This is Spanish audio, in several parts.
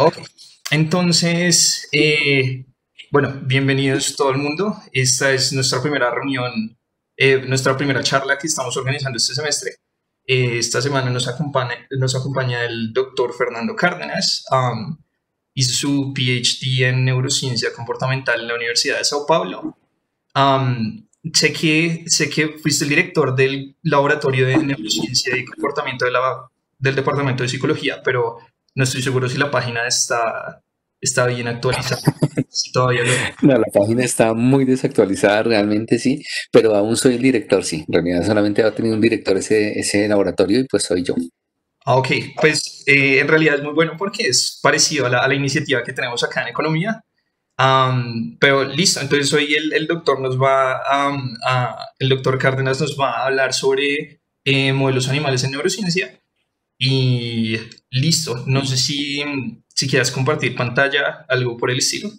Ok, entonces, bueno, bienvenidos todo el mundo. Esta es nuestra primera reunión, nuestra primera charla que estamos organizando este semestre. Esta semana nos acompaña el doctor Fernando Cárdenas. Hizo su PhD en neurociencia comportamental en la Universidad de Sao Paulo. Sé que fuiste el director del laboratorio de neurociencia y comportamiento del departamento de psicología, pero no estoy seguro si la página está bien actualizada. Si todavía lo... No, la página está muy desactualizada, realmente sí, pero aún soy el director, sí. En realidad solamente ha tenido un director ese laboratorio y pues soy yo. Ok, pues en realidad es muy bueno porque es parecido a la iniciativa que tenemos acá en economía. Pero listo, entonces hoy el doctor el doctor Cárdenas nos va a hablar sobre modelos animales en neurociencia. Y listo, no sé si quieras compartir pantalla, algo por el estilo.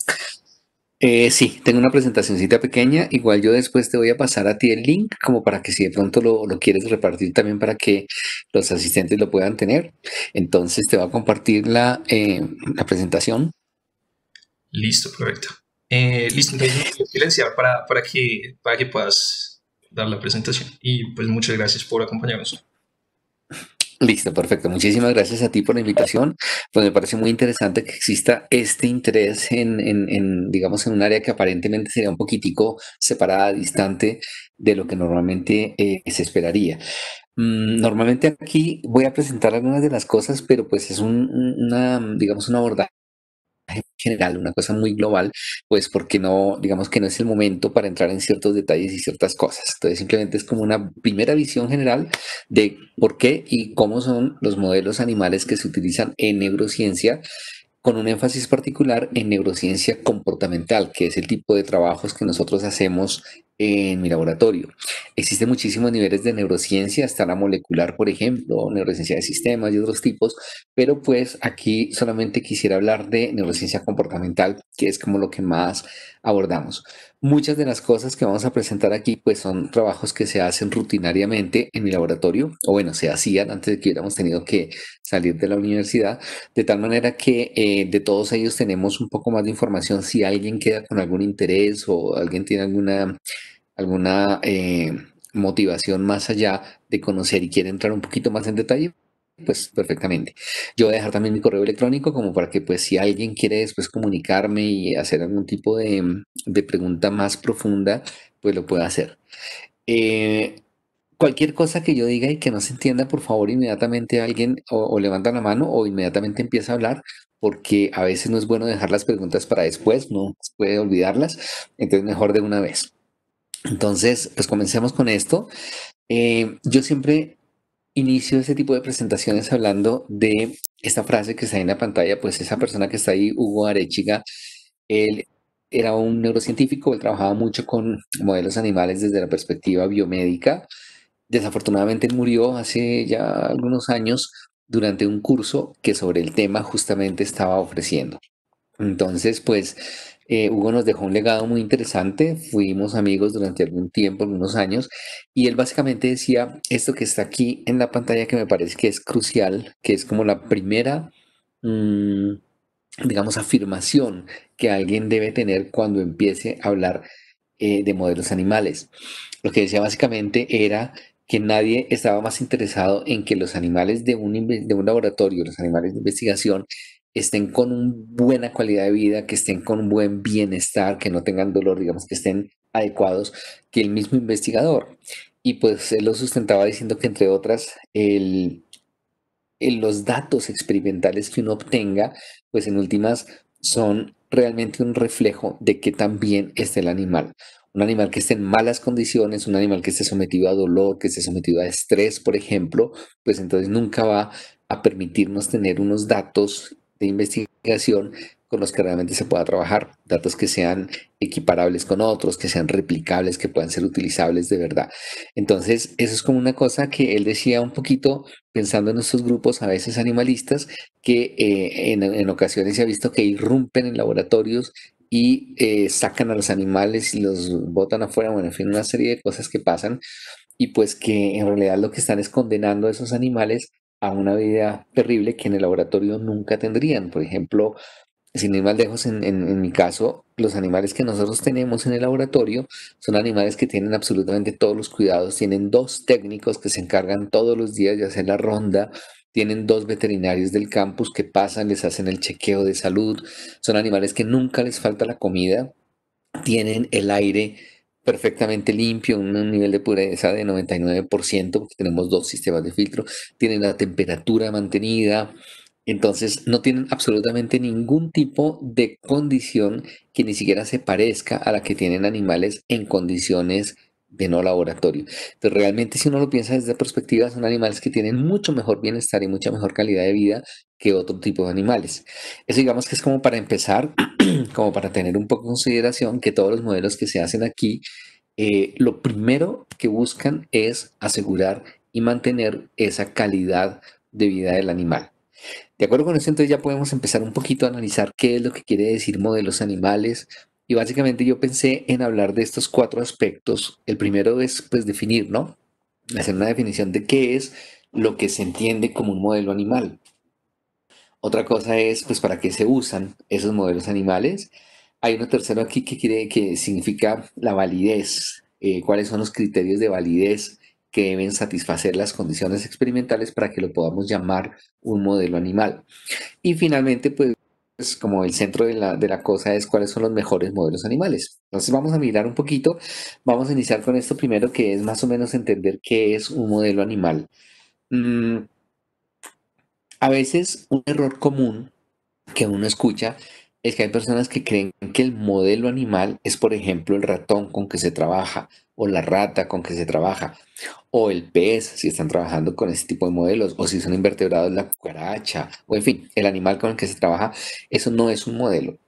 Sí, tengo una presentacioncita pequeña. Igual yo después te voy a pasar a ti el link como para que si de pronto lo quieres repartir también para que los asistentes lo puedan tener. Entonces te voy a compartir la presentación. Listo, perfecto. Listo, entonces me voy a silenciar para que puedas dar la presentación. Y pues muchas gracias por acompañarnos. Listo, perfecto. Muchísimas gracias a ti por la invitación. Pues me parece muy interesante que exista este interés digamos, en un área que aparentemente sería un poquitico separada, distante de lo que normalmente se esperaría. Normalmente aquí voy a presentar algunas de las cosas, pero pues es digamos, un abordaje general, una cosa muy global, pues porque no, digamos que no es el momento para entrar en ciertos detalles y ciertas cosas. Entonces simplemente es como una primera visión general de por qué y cómo son los modelos animales que se utilizan en neurociencia, con un énfasis particular en neurociencia comportamental, que es el tipo de trabajos que nosotros hacemos en mi laboratorio. Existen muchísimos niveles de neurociencia, hasta la molecular, por ejemplo, neurociencia de sistemas y otros tipos, pero pues aquí solamente quisiera hablar de neurociencia comportamental, que es como lo que más abordamos. Muchas de las cosas que vamos a presentar aquí pues son trabajos que se hacen rutinariamente en mi laboratorio, o bueno, se hacían antes de que hubiéramos tenido que salir de la universidad, de tal manera que de todos ellos tenemos un poco más de información si alguien queda con algún interés o alguien tiene alguna motivación más allá de conocer y quiere entrar un poquito más en detalle, pues perfectamente. Yo voy a dejar también mi correo electrónico como para que pues si alguien quiere después comunicarme y hacer algún tipo de pregunta más profunda, pues lo pueda hacer. Eh, Cualquier cosa que yo diga y que no se entienda, por favor, inmediatamente alguien o levanta la mano o inmediatamente empieza a hablar, porque a veces no es bueno dejar las preguntas para después, no se puede olvidarlas, entonces mejor de una vez. Entonces, pues comencemos con esto. Yo siempre inicio ese tipo de presentaciones hablando de esta frase que está ahí en la pantalla, pues esa persona que está ahí, Hugo Arechiga, él era un neurocientífico, él trabajaba mucho con modelos animales desde la perspectiva biomédica. Desafortunadamente él murió hace ya algunos años durante un curso que sobre el tema justamente estaba ofreciendo. Entonces, pues Hugo nos dejó un legado muy interesante, fuimos amigos durante algún tiempo, algunos años, y él básicamente decía esto que está aquí en la pantalla que me parece que es crucial, que es como la primera, mm, digamos, afirmación que alguien debe tener cuando empiece a hablar de modelos animales. Lo que decía básicamente era que nadie estaba más interesado en que los animales de un laboratorio, los animales de investigación, estén con una buena calidad de vida, que estén con un buen bienestar, que no tengan dolor, digamos, que estén adecuados, que el mismo investigador. Y pues él lo sustentaba diciendo que, entre otras, los datos experimentales que uno obtenga, pues en últimas son realmente un reflejo de que también está el animal. Un animal que esté en malas condiciones, un animal que esté sometido a dolor, que esté sometido a estrés, por ejemplo, pues entonces nunca va a permitirnos tener unos datos de investigación con los que realmente se pueda trabajar, datos que sean equiparables con otros, que sean replicables, que puedan ser utilizables de verdad. Entonces, eso es como una cosa que él decía un poquito pensando en estos grupos a veces animalistas que en ocasiones se ha visto que irrumpen en laboratorios y sacan a los animales y los botan afuera, bueno, en fin, una serie de cosas que pasan y pues que en realidad lo que están es condenando a esos animales a una vida terrible que en el laboratorio nunca tendrían. Por ejemplo, sin ir más lejos, en mi caso, los animales que nosotros tenemos en el laboratorio son animales que tienen absolutamente todos los cuidados. Tienen dos técnicos que se encargan todos los días de hacer la ronda. Tienen dos veterinarios del campus que pasan, les hacen el chequeo de salud. Son animales que nunca les falta la comida. Tienen el aire perfectamente limpio, un nivel de pureza de 99%, porque tenemos dos sistemas de filtro. Tienen la temperatura mantenida. Entonces no tienen absolutamente ningún tipo de condición que ni siquiera se parezca a la que tienen animales en condiciones de no laboratorio. Entonces realmente si uno lo piensa desde esa perspectiva, son animales que tienen mucho mejor bienestar y mucha mejor calidad de vida que otro tipo de animales. Eso digamos que es como para empezar, como para tener un poco en consideración que todos los modelos que se hacen aquí, lo primero que buscan es asegurar y mantener esa calidad de vida del animal. De acuerdo con esto, entonces ya podemos empezar un poquito a analizar qué es lo que quiere decir modelos animales. Y básicamente yo pensé en hablar de estos cuatro aspectos. El primero es pues definir, ¿no? Hacer una definición de qué es lo que se entiende como un modelo animal. Otra cosa es pues para qué se usan esos modelos animales. Hay uno tercero aquí que significa la validez. ¿Cuáles son los criterios de validez que deben satisfacer las condiciones experimentales para que lo podamos llamar un modelo animal? Y finalmente, pues como el centro de la cosa es cuáles son los mejores modelos animales. Entonces vamos a mirar un poquito, vamos a iniciar con esto primero, que es más o menos entender qué es un modelo animal. Mm, a veces un error común que uno escucha es que hay personas que creen que el modelo animal es, por ejemplo, el ratón con que se trabaja, o la rata con que se trabaja, o el pez, si están trabajando con ese tipo de modelos, o si son invertebrados, la cucaracha, o en fin, el animal con el que se trabaja, eso no es un modelo.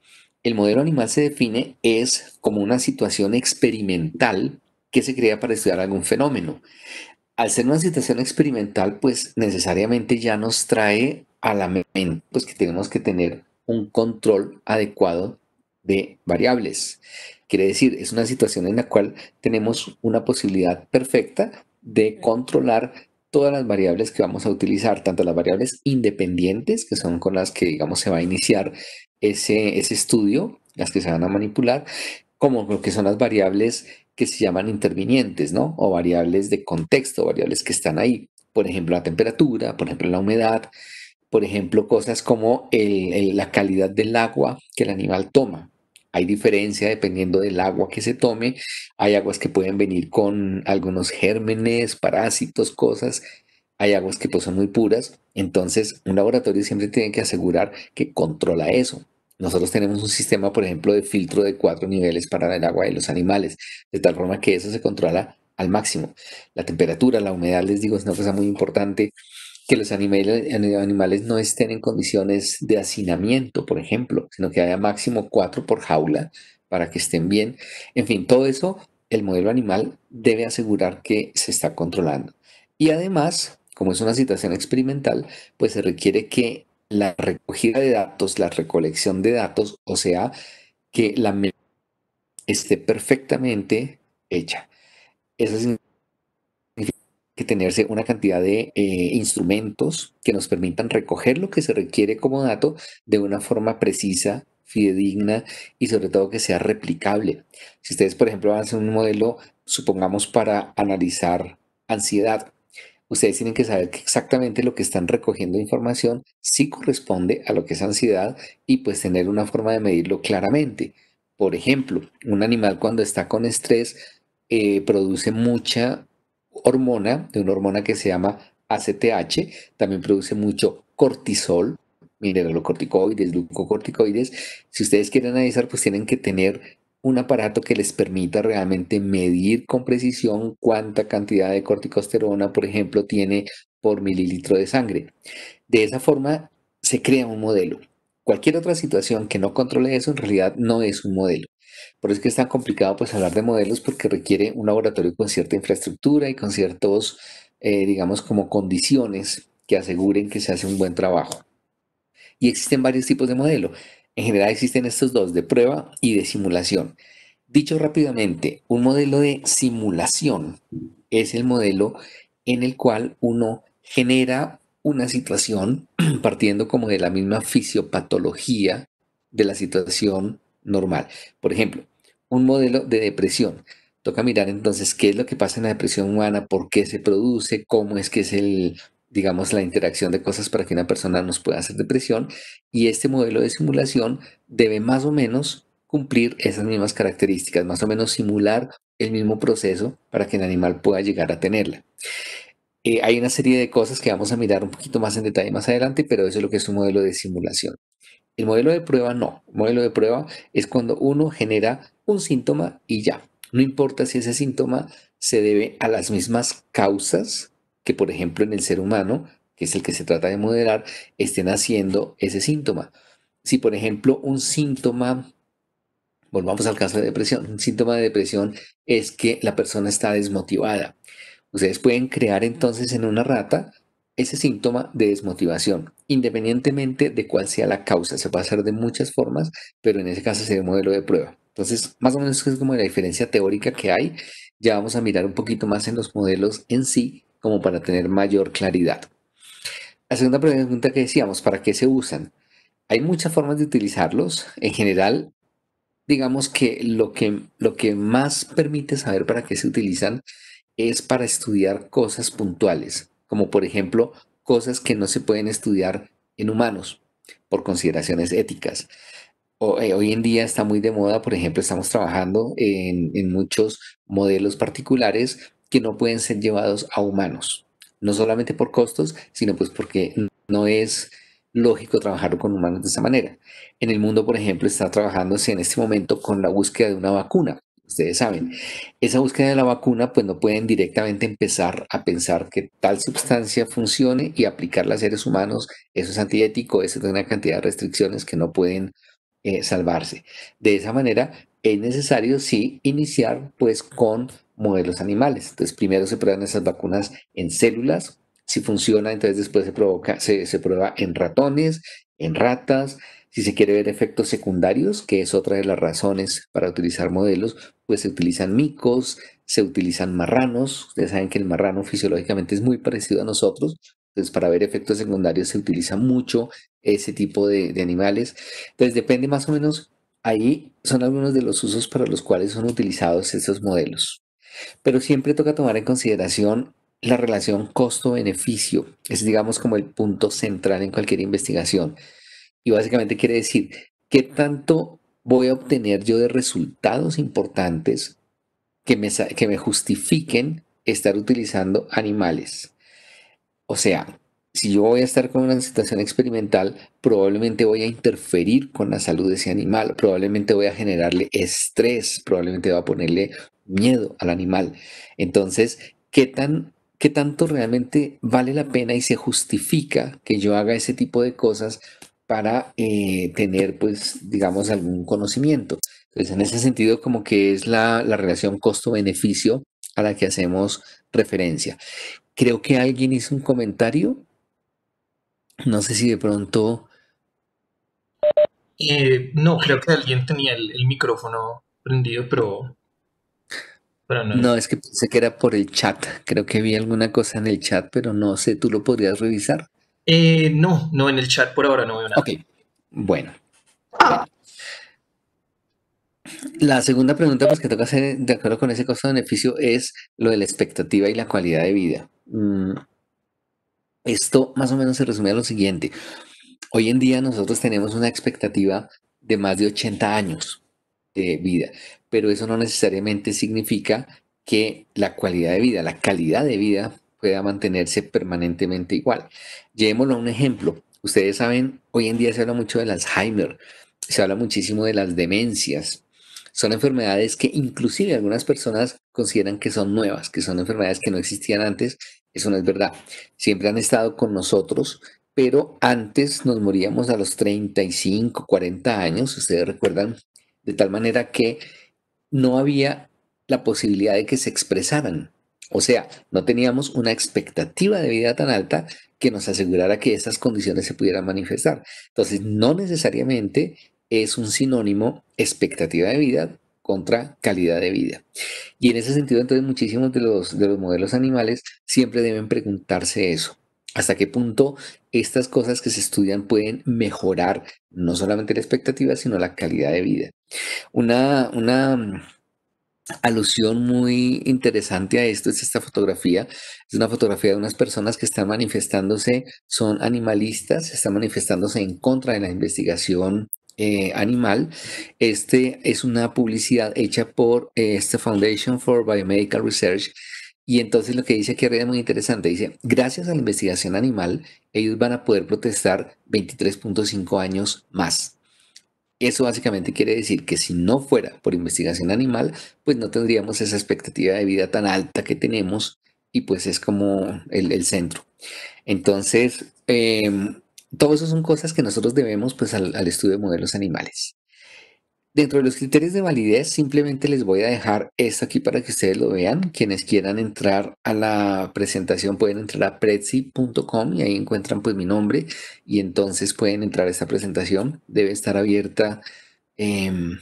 El modelo animal se define es como una situación experimental que se crea para estudiar algún fenómeno. Al ser una situación experimental, pues necesariamente ya nos trae a la mente pues, que tenemos que tener un control adecuado de variables. Quiere decir, es una situación en la cual tenemos una posibilidad perfecta de controlar todas las variables que vamos a utilizar, tanto las variables independientes, que son con las que, digamos, se va a iniciar ese estudio, las que se van a manipular, como lo que son las variables que se llaman intervinientes, ¿no? O variables de contexto, variables que están ahí. Por ejemplo, la temperatura, por ejemplo, la humedad, por ejemplo, cosas como la calidad del agua que el animal toma. Hay diferencia dependiendo del agua que se tome. Hay aguas que pueden venir con algunos gérmenes, parásitos, cosas. Hay aguas que pues son muy puras. Entonces, un laboratorio siempre tiene que asegurar que controla eso. Nosotros tenemos un sistema, por ejemplo, de filtro de 4 niveles para el agua de los animales, de tal forma que eso se controla al máximo. La temperatura, la humedad, les digo, es una cosa muy importante, que los animales no estén en condiciones de hacinamiento, por ejemplo, sino que haya máximo 4 por jaula para que estén bien. En fin, todo eso el modelo animal debe asegurar que se está controlando. Y además, como es una situación experimental, pues se requiere que la recogida de datos, la recolección de datos, o sea, que la esté perfectamente hecha. Eso significa que tenerse una cantidad de instrumentos que nos permitan recoger lo que se requiere como dato de una forma precisa, fidedigna y sobre todo que sea replicable. Si ustedes, por ejemplo, van a hacer un modelo, supongamos para analizar ansiedad, ustedes tienen que saber que exactamente lo que están recogiendo de información sí corresponde a lo que es ansiedad y pues tener una forma de medirlo claramente. Por ejemplo, un animal cuando está con estrés produce mucha hormona, de una hormona que se llama ACTH, también produce mucho cortisol, mineralocorticoides, glucocorticoides. Si ustedes quieren analizar, pues tienen que tener un aparato que les permita realmente medir con precisión cuánta cantidad de corticosterona, por ejemplo, tiene por mililitro de sangre. De esa forma se crea un modelo. Cualquier otra situación que no controle eso en realidad no es un modelo. Por eso es que es tan complicado pues hablar de modelos porque requiere un laboratorio con cierta infraestructura y con ciertos, digamos, como condiciones que aseguren que se hace un buen trabajo. Y existen varios tipos de modelo. En general existen estos dos, de prueba y de simulación. Dicho rápidamente, un modelo de simulación es el modelo en el cual uno genera una situación partiendo como de la misma fisiopatología de la situación normal. Por ejemplo, un modelo de depresión. Toca mirar entonces qué es lo que pasa en la depresión humana, por qué se produce, cómo es que es el, digamos, la interacción de cosas para que una persona nos pueda hacer depresión. Y este modelo de simulación debe más o menos cumplir esas mismas características, más o menos simular el mismo proceso para que el animal pueda llegar a tenerla. Hay una serie de cosas que vamos a mirar un poquito más en detalle más adelante, pero eso es lo que es un modelo de simulación. El modelo de prueba no. El modelo de prueba es cuando uno genera un síntoma y ya. No importa si ese síntoma se debe a las mismas causas que, por ejemplo, en el ser humano, que es el que se trata de modelar, estén haciendo ese síntoma. Si, por ejemplo, un síntoma, volvamos al caso de depresión, un síntoma de depresión es que la persona está desmotivada. Ustedes pueden crear entonces en una rata ese síntoma de desmotivación, independientemente de cuál sea la causa. Se puede hacer de muchas formas, pero en ese caso sería un modelo de prueba. Entonces, más o menos es como la diferencia teórica que hay. Ya vamos a mirar un poquito más en los modelos en sí, como para tener mayor claridad. La segunda pregunta que decíamos, ¿para qué se usan? Hay muchas formas de utilizarlos. En general, digamos que lo que más permite saber para qué se utilizan es para estudiar cosas puntuales, como por ejemplo cosas que no se pueden estudiar en humanos por consideraciones éticas. Hoy en día está muy de moda, por ejemplo, estamos trabajando en muchos modelos particulares que no pueden ser llevados a humanos, no solamente por costos, sino pues porque no es lógico trabajar con humanos de esa manera. En el mundo, por ejemplo, está trabajándose en este momento con la búsqueda de una vacuna. Ustedes saben, esa búsqueda de la vacuna, pues no pueden directamente empezar a pensar que tal sustancia funcione y aplicarla a seres humanos. Eso es antiético, eso tiene una cantidad de restricciones que no pueden salvarse. De esa manera, es necesario, sí, iniciar pues con modelos animales. Entonces, primero se prueban esas vacunas en células. Si funciona, entonces después se prueba en ratones, en ratas. Si se quiere ver efectos secundarios, que es otra de las razones para utilizar modelos, pues se utilizan micos, se utilizan marranos. Ustedes saben que el marrano fisiológicamente es muy parecido a nosotros. Entonces, para ver efectos secundarios se utiliza mucho ese tipo de animales. Entonces, depende más o menos, ahí son algunos de los usos para los cuales son utilizados estos modelos. Pero siempre toca tomar en consideración la relación costo-beneficio. Es, digamos, como el punto central en cualquier investigación. Y básicamente quiere decir, ¿qué tanto voy a obtener yo de resultados importantes que me justifiquen estar utilizando animales? O sea, si yo voy a estar con una situación experimental, probablemente voy a interferir con la salud de ese animal, probablemente voy a generarle estrés, probablemente voy a ponerle miedo al animal. Entonces, qué tanto realmente vale la pena y se justifica que yo haga ese tipo de cosas para tener, pues, digamos, algún conocimiento? Entonces, en ese sentido, como que es la relación costo-beneficio a la que hacemos referencia. Creo que alguien hizo un comentario. No sé si de pronto. No, creo que alguien tenía el micrófono prendido, pero no No, es. es que pensé que era por el chat. Creo que vi alguna cosa en el chat, pero no sé, ¿tú lo podrías revisar? No, no, en el chat por ahora no veo Ok, nada. bueno. La segunda pregunta, pues que toca hacer de acuerdo con ese costo-beneficio, es lo de la expectativa y la calidad de vida. Esto más o menos se resume a lo siguiente. Hoy en día nosotros tenemos una expectativa de más de 80 años de vida, pero eso no necesariamente significa que la cualidad de vida, la calidad de vida pueda mantenerse permanentemente igual. Llevémoslo a un ejemplo. Ustedes saben, hoy en día se habla mucho del Alzheimer, se habla muchísimo de las demencias. Son enfermedades que inclusive algunas personas consideran que son nuevas, que son enfermedades que no existían antes. Eso no es verdad. Siempre han estado con nosotros, pero antes nos moríamos a los 35, 40 años, ustedes recuerdan, de tal manera que no había la posibilidad de que se expresaran. O sea, no teníamos una expectativa de vida tan alta que nos asegurara que estas condiciones se pudieran manifestar. Entonces, no necesariamente es un sinónimo expectativa de vida contra calidad de vida. Y en ese sentido, entonces, muchísimos de los modelos animales siempre deben preguntarse eso. hasta qué punto estas cosas que se estudian pueden mejorar no solamente la expectativa, sino la calidad de vida. Una alusión muy interesante a esto es esta fotografía. Es una fotografía de unas personas que están manifestándose, son animalistas, están manifestándose en contra de la investigación animal. Este es una publicidad hecha por esta Foundation for Biomedical Research. Y entonces lo que dice aquí arriba es muy interesante. Dice, gracias a la investigación animal, ellos van a poder protestar 23.5 años más. Eso básicamente quiere decir que si no fuera por investigación animal, pues no tendríamos esa expectativa de vida tan alta que tenemos y pues es como el centro. Entonces, todo eso son cosas que nosotros debemos pues al estudio de modelos animales. Dentro de los criterios de validez, simplemente les voy a dejar esto aquí para que ustedes lo vean. Quienes quieran entrar a la presentación pueden entrar a prezi.com y ahí encuentran pues mi nombre y entonces pueden entrar a esta presentación. Debe estar abierta, em,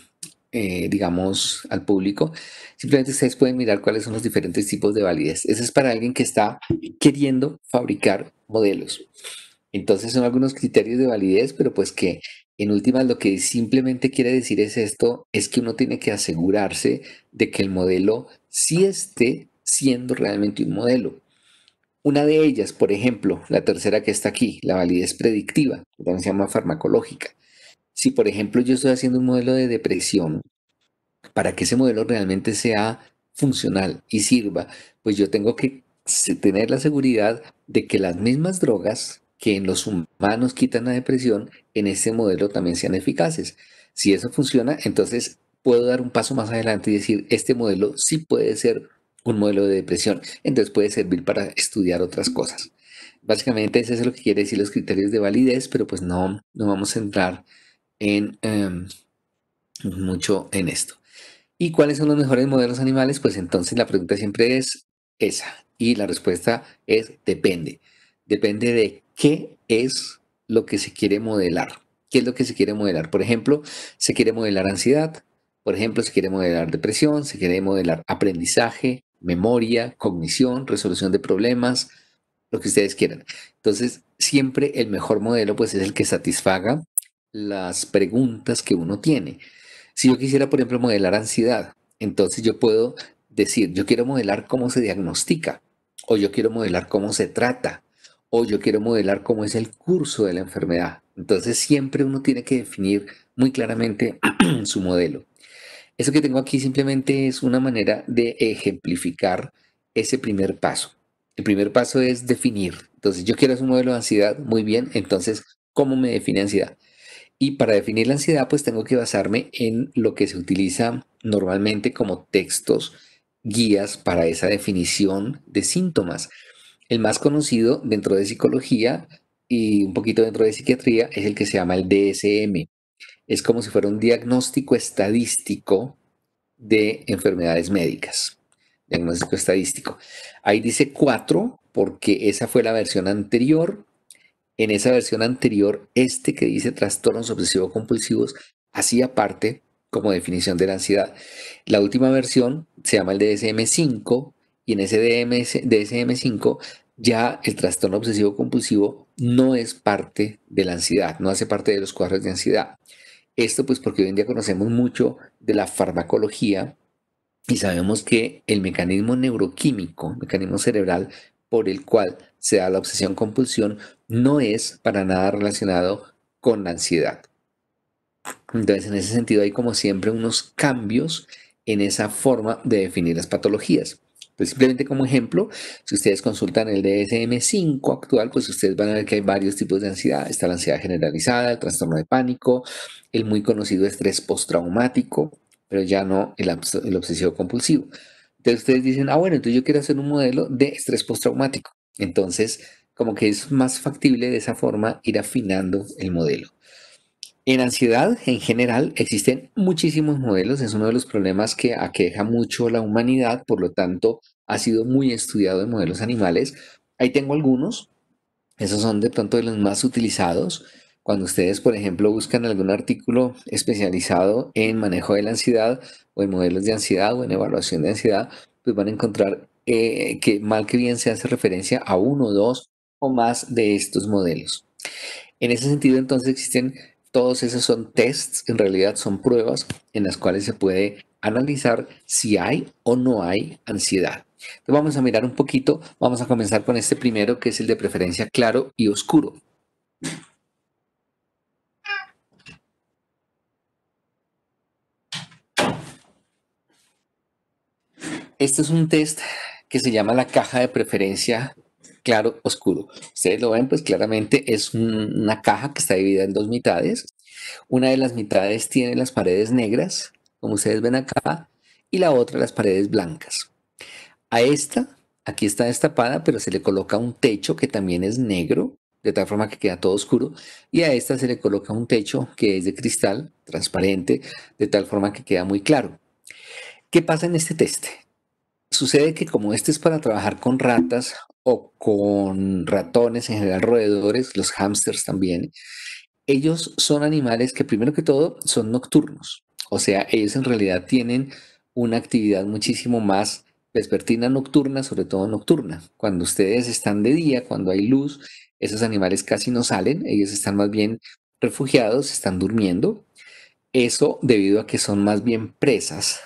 digamos, al público. Simplemente ustedes pueden mirar cuáles son los diferentes tipos de validez. Eso es para alguien que está queriendo fabricar modelos. Entonces son algunos criterios de validez, pero pues que en últimas lo que simplemente quiere decir es esto, es que uno tiene que asegurarse de que el modelo sí esté siendo realmente un modelo. Una de ellas, por ejemplo, la tercera que está aquí, la validez predictiva, que también se llama farmacológica. Si, por ejemplo, yo estoy haciendo un modelo de depresión, para que ese modelo realmente sea funcional y sirva, pues yo tengo que tener la seguridad de que las mismas drogas que en los humanos quitan la depresión, en este modelo también sean eficaces. Si eso funciona, entonces puedo dar un paso más adelante y decir, este modelo sí puede ser un modelo de depresión, entonces puede servir para estudiar otras cosas. Básicamente eso es lo que quiere decir los criterios de validez, pero pues no vamos a entrar en mucho en esto. ¿Y cuáles son los mejores modelos animales? Pues entonces la pregunta siempre es esa. Y la respuesta es depende. Depende de qué es lo que se quiere modelar. ¿Qué es lo que se quiere modelar? Por ejemplo, se quiere modelar ansiedad, por ejemplo, se quiere modelar depresión, se quiere modelar aprendizaje, memoria, cognición, resolución de problemas, lo que ustedes quieran. Entonces, siempre el mejor modelo pues es el que satisfaga las preguntas que uno tiene. Si yo quisiera, por ejemplo, modelar ansiedad, entonces yo puedo decir, yo quiero modelar cómo se diagnostica, o yo quiero modelar cómo se trata, o yo quiero modelar cómo es el curso de la enfermedad. Entonces siempre uno tiene que definir muy claramente su modelo. Eso que tengo aquí simplemente es una manera de ejemplificar ese primer paso. El primer paso es definir. Entonces, yo quiero hacer un modelo de ansiedad, muy bien. Entonces, ¿cómo me define ansiedad? Y para definir la ansiedad, pues tengo que basarme en lo que se utiliza normalmente como textos, guías para esa definición de síntomas. El más conocido dentro de psicología y un poquito dentro de psiquiatría es el que se llama el DSM. Es como si fuera un diagnóstico estadístico de enfermedades médicas. Diagnóstico estadístico. Ahí dice 4 porque esa fue la versión anterior. En esa versión anterior, este que dice trastornos obsesivo-compulsivos hacía parte como definición de la ansiedad. La última versión se llama el DSM-5 y en ese DSM-5 ya el trastorno obsesivo-compulsivo no es parte de la ansiedad, no hace parte de los cuadros de ansiedad. Esto pues porque hoy en día conocemos mucho de la farmacología y sabemos que el mecanismo neuroquímico, mecanismo cerebral por el cual se da la obsesión compulsión, no es para nada relacionado con la ansiedad. Entonces, en ese sentido, hay como siempre unos cambios en esa forma de definir las patologías. Entonces, simplemente como ejemplo, si ustedes consultan el DSM-5 actual, pues ustedes van a ver que hay varios tipos de ansiedad. Está la ansiedad generalizada, el trastorno de pánico, el muy conocido estrés postraumático, pero ya no el obsesivo compulsivo. Entonces, ustedes dicen, ah, bueno, entonces yo quiero hacer un modelo de estrés postraumático. Entonces, como que es más factible de esa forma ir afinando el modelo. En ansiedad, en general, existen muchísimos modelos. Es uno de los problemas que aqueja mucho la humanidad, por lo tanto, ha sido muy estudiado en modelos animales. Ahí tengo algunos, esos son de pronto de los más utilizados. Cuando ustedes, por ejemplo, buscan algún artículo especializado en manejo de la ansiedad o en modelos de ansiedad o en evaluación de ansiedad, pues van a encontrar que mal que bien se hace referencia a uno, dos o más de estos modelos. En ese sentido, entonces existen todos esos son tests, en realidad son pruebas en las cuales se puede analizar si hay o no hay ansiedad. Entonces vamos a mirar un poquito, vamos a comenzar con este primero que es el de preferencia claro y oscuro. Este es un test que se llama la caja de preferencia claro oscuro. Ustedes lo ven, pues claramente es una caja que está dividida en dos mitades. Una de las mitades tiene las paredes negras, como ustedes ven acá, y la otra las paredes blancas. A esta, aquí está destapada, pero se le coloca un techo que también es negro, de tal forma que queda todo oscuro, y a esta se le coloca un techo que es de cristal, transparente, de tal forma que queda muy claro. ¿Qué pasa en este test? Sucede que como este es para trabajar con ratas o con ratones, en general roedores, los hámsters también, ellos son animales que primero que todo son nocturnos. O sea, ellos en realidad tienen una actividad muchísimo más vespertina nocturna, sobre todo nocturna. Cuando ustedes están de día, cuando hay luz, esos animales casi no salen, ellos están más bien refugiados, están durmiendo. Eso debido a que son más bien presas.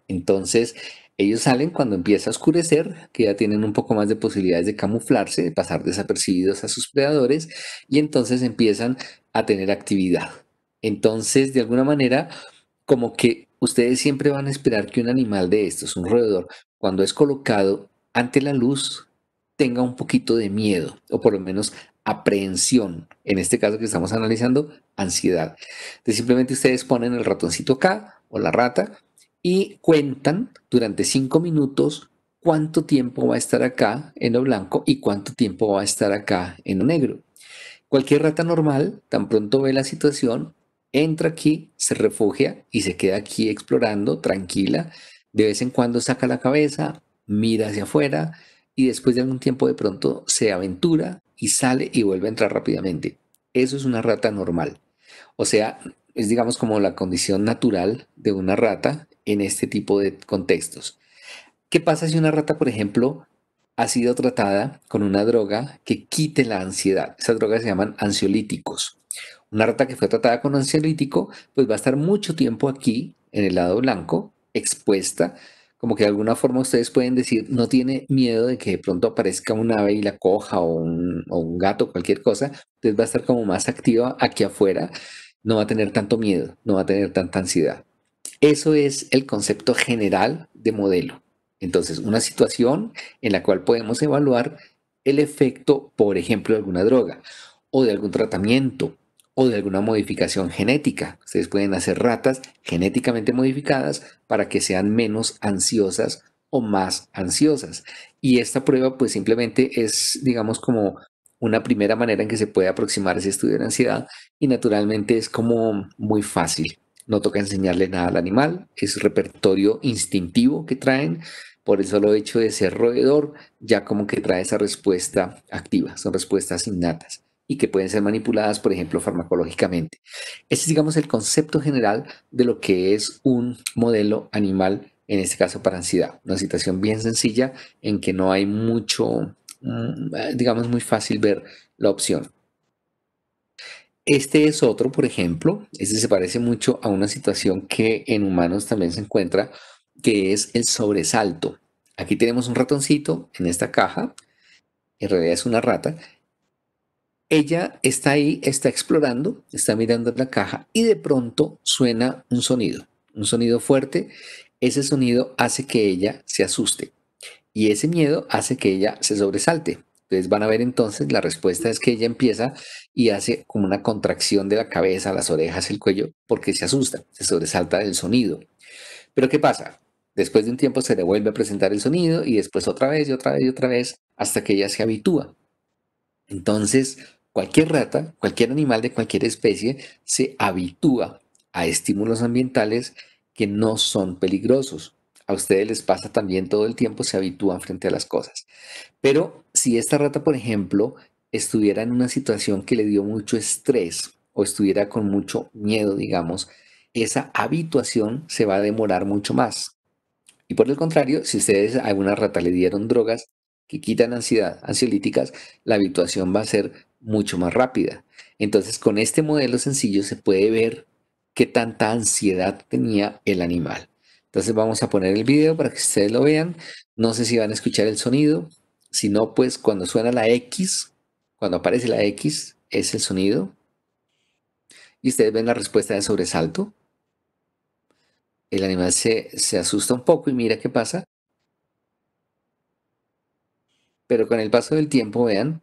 Entonces, ellos salen cuando empieza a oscurecer, que ya tienen un poco más de posibilidades de camuflarse, de pasar desapercibidos a sus predadores, y entonces empiezan a tener actividad. Entonces, de alguna manera, como que ustedes siempre van a esperar que un animal de estos, un roedor, cuando es colocado ante la luz, tenga un poquito de miedo, o por lo menos aprehensión. En este caso que estamos analizando, ansiedad. Entonces, simplemente ustedes ponen el ratoncito acá, o la rata, y cuentan durante 5 minutos cuánto tiempo va a estar acá en lo blanco y cuánto tiempo va a estar acá en lo negro. Cualquier rata normal, tan pronto ve la situación, entra aquí, se refugia y se queda aquí explorando, tranquila. De vez en cuando saca la cabeza, mira hacia afuera y después de algún tiempo de pronto se aventura y sale y vuelve a entrar rápidamente. Eso es una rata normal. O sea, es digamos como la condición natural de una rata en este tipo de contextos. ¿Qué pasa si una rata, por ejemplo, ha sido tratada con una droga que quite la ansiedad? Esas drogas se llaman ansiolíticos. Una rata que fue tratada con ansiolítico, pues va a estar mucho tiempo aquí, en el lado blanco, expuesta, como que de alguna forma ustedes pueden decir, no tiene miedo de que de pronto aparezca un ave y la coja o un gato, cualquier cosa, entonces va a estar como más activa aquí afuera, no va a tener tanto miedo, no va a tener tanta ansiedad. Eso es el concepto general de modelo. Entonces, una situación en la cual podemos evaluar el efecto, por ejemplo, de alguna droga o de algún tratamiento o de alguna modificación genética. Ustedes pueden hacer ratas genéticamente modificadas para que sean menos ansiosas o más ansiosas. Y esta prueba pues simplemente es, digamos, como una primera manera en que se puede aproximar ese estudio de la ansiedad y naturalmente es como muy fácil. No toca enseñarle nada al animal, es repertorio instintivo que traen, por el solo hecho de ser roedor, ya como que trae esa respuesta activa, son respuestas innatas y que pueden ser manipuladas, por ejemplo, farmacológicamente. Ese es, digamos, el concepto general de lo que es un modelo animal, en este caso para ansiedad. Una situación bien sencilla en que no hay mucho, digamos, muy fácil ver la opción. Este es otro, por ejemplo, este se parece mucho a una situación que en humanos también se encuentra, que es el sobresalto. Aquí tenemos un ratoncito en esta caja, en realidad es una rata. Ella está ahí, está explorando, está mirando la caja y de pronto suena un sonido fuerte. Ese sonido hace que ella se asuste. Y ese miedo hace que ella se sobresalte. Entonces van a ver entonces, la respuesta es que ella empieza y hace como una contracción de la cabeza, las orejas, el cuello, porque se asusta, se sobresalta del sonido. Pero ¿qué pasa? Después de un tiempo se le vuelve a presentar el sonido y después otra vez y otra vez y otra vez hasta que ella se habitúa. Entonces, cualquier rata, cualquier animal de cualquier especie se habitúa a estímulos ambientales que no son peligrosos. A ustedes les pasa también todo el tiempo, se habitúan frente a las cosas. Pero si esta rata, por ejemplo, estuviera en una situación que le dio mucho estrés o estuviera con mucho miedo, digamos, esa habituación se va a demorar mucho más. Y por el contrario, si ustedes a una rata le dieron drogas, que quitan ansiedad, ansiolíticas, la habituación va a ser mucho más rápida. Entonces, con este modelo sencillo se puede ver qué tanta ansiedad tenía el animal. Entonces, vamos a poner el video para que ustedes lo vean. No sé si van a escuchar el sonido. Si no, pues cuando suena la X, cuando aparece la X, es el sonido. Y ustedes ven la respuesta de sobresalto. El animal se asusta un poco y mira qué pasa. Pero con el paso del tiempo, vean,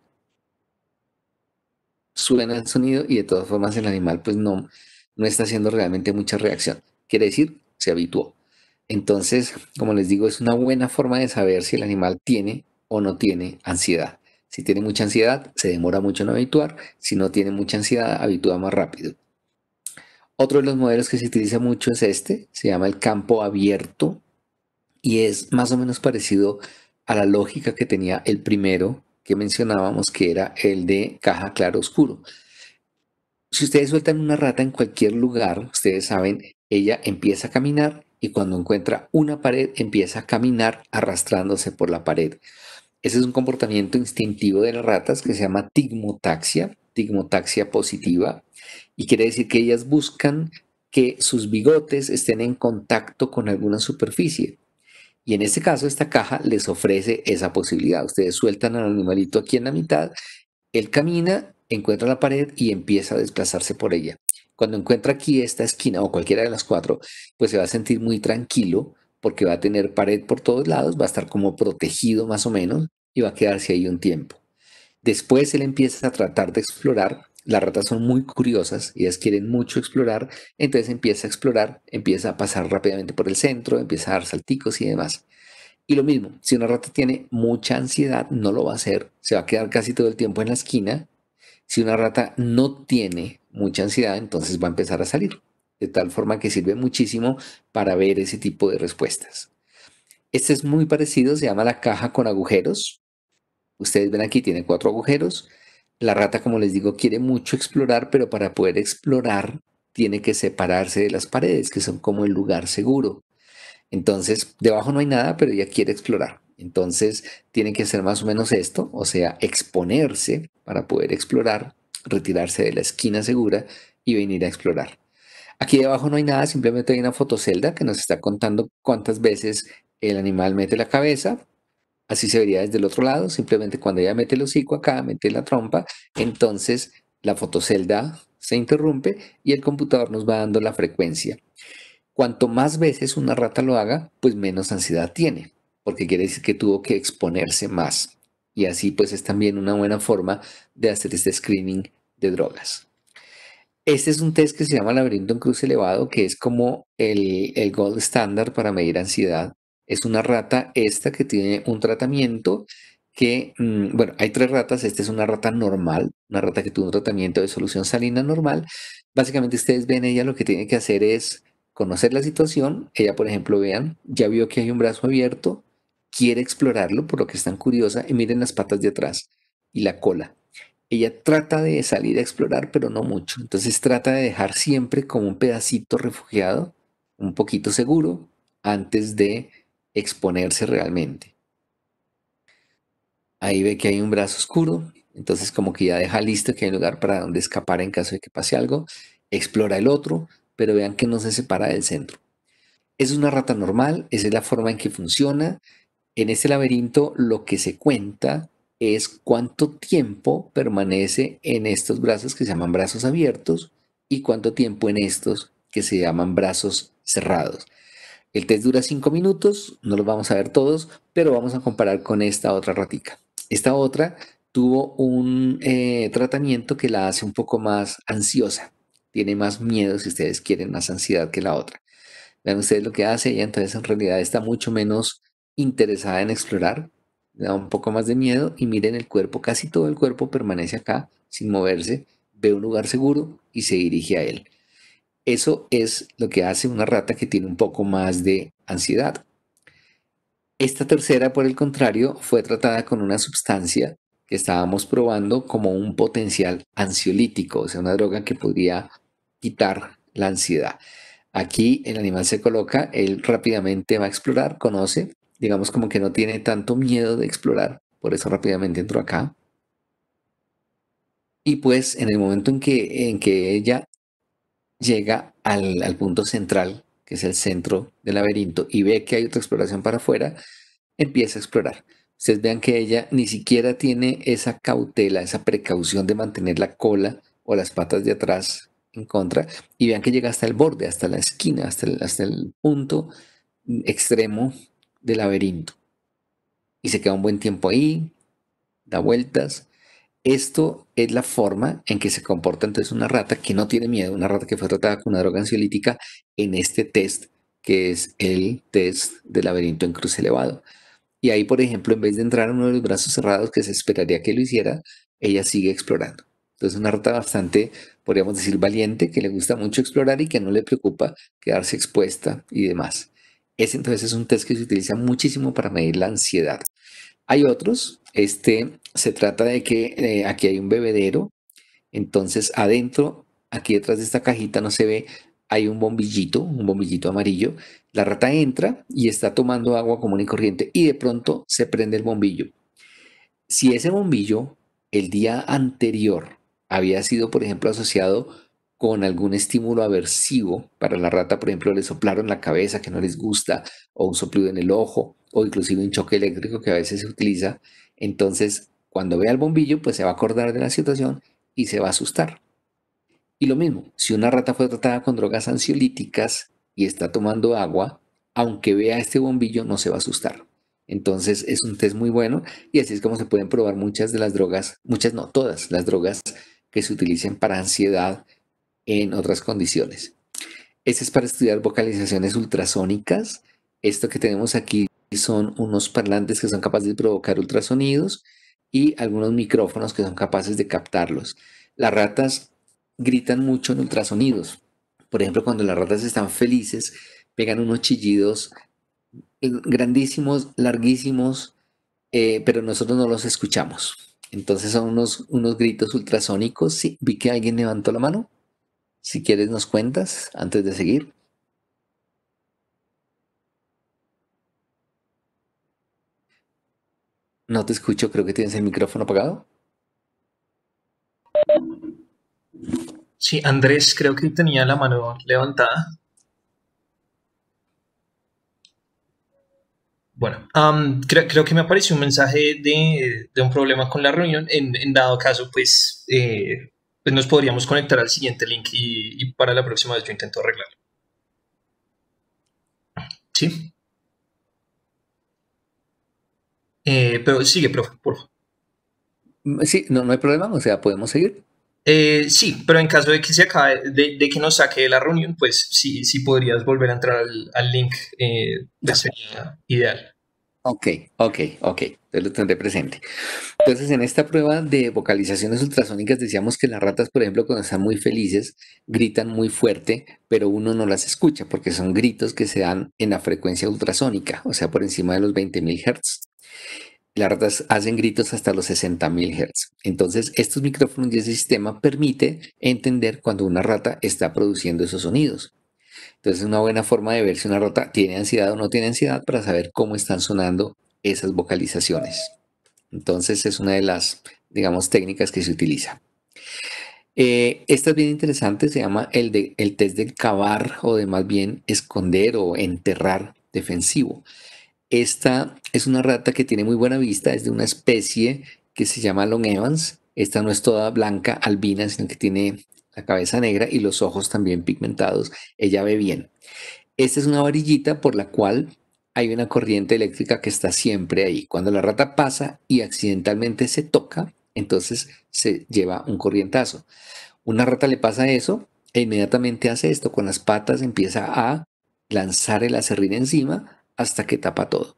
suena el sonido y de todas formas el animal pues no está haciendo realmente mucha reacción. Quiere decir, se habituó. Entonces, como les digo, es una buena forma de saber si el animal tiene o no tiene ansiedad. Si tiene mucha ansiedad, se demora mucho en habituar. Si no tiene mucha ansiedad, habitúa más rápido. Otro de los modelos que se utiliza mucho es este, se llama el campo abierto y es más o menos parecido a la lógica que tenía el primero que mencionábamos, que era el de caja claro oscuro. Si ustedes sueltan una rata en cualquier lugar, ustedes saben, ella empieza a caminar y cuando encuentra una pared empieza a caminar arrastrándose por la pared. Ese es un comportamiento instintivo de las ratas que se llama tigmotaxia positiva, y quiere decir que ellas buscan que sus bigotes estén en contacto con alguna superficie. Y en este caso, esta caja les ofrece esa posibilidad. Ustedes sueltan al animalito aquí en la mitad, él camina, encuentra la pared y empieza a desplazarse por ella. Cuando encuentra aquí esta esquina o cualquiera de las cuatro, pues se va a sentir muy tranquilo porque va a tener pared por todos lados, va a estar como protegido más o menos y va a quedarse ahí un tiempo. Después él empieza a tratar de explorar. Las ratas son muy curiosas, ellas quieren mucho explorar, entonces empieza a explorar, empieza a pasar rápidamente por el centro, empieza a dar salticos y demás. Y lo mismo, si una rata tiene mucha ansiedad, no lo va a hacer, se va a quedar casi todo el tiempo en la esquina. Si una rata no tiene mucha ansiedad, entonces va a empezar a salir, de tal forma que sirve muchísimo para ver ese tipo de respuestas. Este es muy parecido, se llama la caja con agujeros. Ustedes ven aquí, tiene 4 agujeros. La rata, como les digo, quiere mucho explorar, pero para poder explorar tiene que separarse de las paredes, que son como el lugar seguro. Entonces, debajo no hay nada, pero ella quiere explorar. Entonces, tiene que hacer más o menos esto, o sea, exponerse para poder explorar, retirarse de la esquina segura y venir a explorar. Aquí debajo no hay nada, simplemente hay una fotocelda que nos está contando cuántas veces el animal mete la cabeza. Así se vería desde el otro lado, simplemente cuando ella mete el hocico acá, mete la trompa, entonces la fotocelda se interrumpe y el computador nos va dando la frecuencia. Cuanto más veces una rata lo haga, pues menos ansiedad tiene, porque quiere decir que tuvo que exponerse más. Y así pues es también una buena forma de hacer este screening de drogas. Este es un test que se llama laberinto en cruce elevado, que es como el gold standard para medir ansiedad. Es una rata esta que tiene un tratamiento que, bueno, hay 3 ratas. Esta es una rata normal, una rata que tuvo un tratamiento de solución salina normal. Básicamente ustedes ven, ella lo que tiene que hacer es conocer la situación. Ella, por ejemplo, vean, ya vio que hay un brazo abierto, quiere explorarlo, por lo que es tan curiosa, y miren las patas de atrás y la cola. Ella trata de salir a explorar, pero no mucho. Entonces trata de dejar siempre como un pedacito refugiado, un poquito seguro, antes de exponerse realmente. Ahí ve que hay un brazo oscuro, entonces como que ya deja listo que hay lugar para donde escapar en caso de que pase algo. Explora el otro, pero vean que no se separa del centro. Es una rata normal, esa es la forma en que funciona. En este laberinto lo que se cuenta es cuánto tiempo permanece en estos brazos que se llaman brazos abiertos y cuánto tiempo en estos que se llaman brazos cerrados. El test dura 5 minutos, no los vamos a ver todos, pero vamos a comparar con esta otra ratica. Esta otra tuvo un tratamiento que la hace un poco más ansiosa, tiene más miedo, si ustedes quieren, más ansiedad que la otra. Vean ustedes lo que hace ella, entonces en realidad está mucho menos interesada en explorar, le da un poco más de miedo y miren el cuerpo, casi todo el cuerpo permanece acá sin moverse, ve un lugar seguro y se dirige a él. Eso es lo que hace una rata que tiene un poco más de ansiedad. Esta tercera, por el contrario, fue tratada con una sustancia que estábamos probando como un potencial ansiolítico, o sea, una droga que podría quitar la ansiedad. Aquí el animal se coloca, él rápidamente va a explorar, conoce, digamos como que no tiene tanto miedo de explorar por eso rápidamente entro acá. Y pues en el momento en que ella llega al punto central, que es el centro del laberinto, y ve que hay otra exploración para afuera, empieza a explorar. Ustedes vean que ella ni siquiera tiene esa cautela, esa precaución de mantener la cola o las patas de atrás en contra, y vean que llega hasta el borde, hasta la esquina, hasta el punto extremo del laberinto. Y se queda un buen tiempo ahí, da vueltas. Esto es la forma en que se comporta entonces una rata que no tiene miedo, una rata que fue tratada con una droga ansiolítica en este test, que es el test del laberinto en cruce elevado. Y ahí, por ejemplo, en vez de entrar a uno de los brazos cerrados que se esperaría que lo hiciera, ella sigue explorando. Entonces, una rata bastante, podríamos decir, valiente, que le gusta mucho explorar y que no le preocupa quedarse expuesta y demás. Ese entonces es un test que se utiliza muchísimo para medir la ansiedad. Hay otros, este se trata de que aquí hay un bebedero, entonces adentro, aquí detrás de esta cajita no se ve, hay un bombillito amarillo. La rata entra y está tomando agua común y corriente y de pronto se prende el bombillo. Si ese bombillo el día anterior había sido, por ejemplo, asociado con algún estímulo aversivo para la rata, por ejemplo, le soplaron la cabeza que no les gusta, o un soplido en el ojo, o inclusive un choque eléctrico que a veces se utiliza, entonces cuando vea el bombillo, pues se va a acordar de la situación y se va a asustar. Y lo mismo, si una rata fue tratada con drogas ansiolíticas y está tomando agua, aunque vea este bombillo, no se va a asustar. Entonces es un test muy bueno y así es como se pueden probar muchas de las drogas, muchas no, todas las drogas que se utilicen para ansiedad en otras condiciones. Este es para estudiar vocalizaciones ultrasónicas. Esto que tenemos aquí son unos parlantes que son capaces de provocar ultrasonidos y algunos micrófonos que son capaces de captarlos. Las ratas gritan mucho en ultrasonidos. Por ejemplo, cuando las ratas están felices, pegan unos chillidos grandísimos, larguísimos, pero nosotros no los escuchamos. Entonces son unos gritos ultrasónicos. Sí, vi que alguien levantó la mano. Si quieres nos cuentas antes de seguir. No te escucho, creo que tienes el micrófono apagado. Sí, Andrés creo que tenía la mano levantada. Bueno, creo que me apareció un mensaje de un problema con la reunión. En dado caso, pues nos podríamos conectar al siguiente link y para la próxima vez yo intento arreglarlo. Sí, pero sigue, profe, por favor. Sí, no, no hay problema, o sea, podemos seguir. Sí, pero en caso de que se acabe, de que nos saque de la reunión, pues sí, sí podrías volver a entrar al link, pues Dale. sería ideal. Ok, ok, entonces lo tendré presente. Entonces, en esta prueba de vocalizaciones ultrasónicas decíamos que las ratas, por ejemplo, cuando están muy felices, gritan muy fuerte, pero uno no las escucha porque son gritos que se dan en la frecuencia ultrasónica, o sea, por encima de los 20.000 Hz. Las ratas hacen gritos hasta los 60.000 Hz. Entonces, estos micrófonos y ese sistema permite entender cuando una rata está produciendo esos sonidos. Entonces, es una buena forma de ver si una rata tiene ansiedad o no tiene ansiedad para saber cómo están sonando esas vocalizaciones. Entonces, es una de las, digamos, técnicas que se utiliza. Esta es bien interesante, se llama el test del cavar o de más bien esconder o enterrar defensivo. Esta es una rata que tiene muy buena vista, es de una especie que se llama Long Evans. Esta no es toda blanca, albina, sino que tiene la cabeza negra y los ojos también pigmentados. Ella ve bien. Esta es una varillita por la cual hay una corriente eléctrica que está siempre ahí. Cuando la rata pasa y accidentalmente se toca, entonces se lleva un corrientazo. Una rata le pasa eso e inmediatamente hace esto. Con las patas empieza a lanzar el aserrín encima hasta que tapa todo.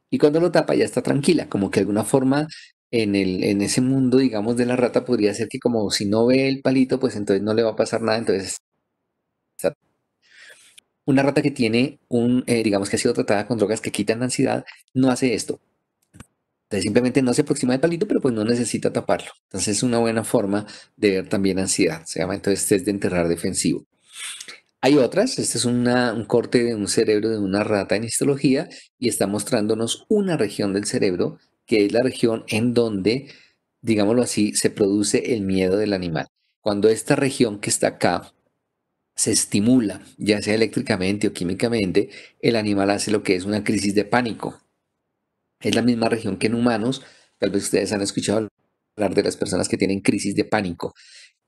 Y cuando lo tapa ya está tranquila, como que de alguna forma en ese mundo, digamos, de la rata podría ser que como si no ve el palito, pues entonces no le va a pasar nada, entonces está. Una rata que tiene digamos que ha sido tratada con drogas que quitan la ansiedad, no hace esto. Entonces simplemente no se aproxima del palito, pero pues no necesita taparlo. Entonces es una buena forma de ver también ansiedad. Se llama entonces test de enterrar defensivo. Hay otras, este es un corte de un cerebro de una rata en histología y está mostrándonos una región del cerebro que es la región en donde, digámoslo así, se produce el miedo del animal. Cuando esta región que está acá se estimula, ya sea eléctricamente o químicamente, el animal hace lo que es una crisis de pánico. Es la misma región que en humanos. Tal vez ustedes han escuchado hablar de las personas que tienen crisis de pánico.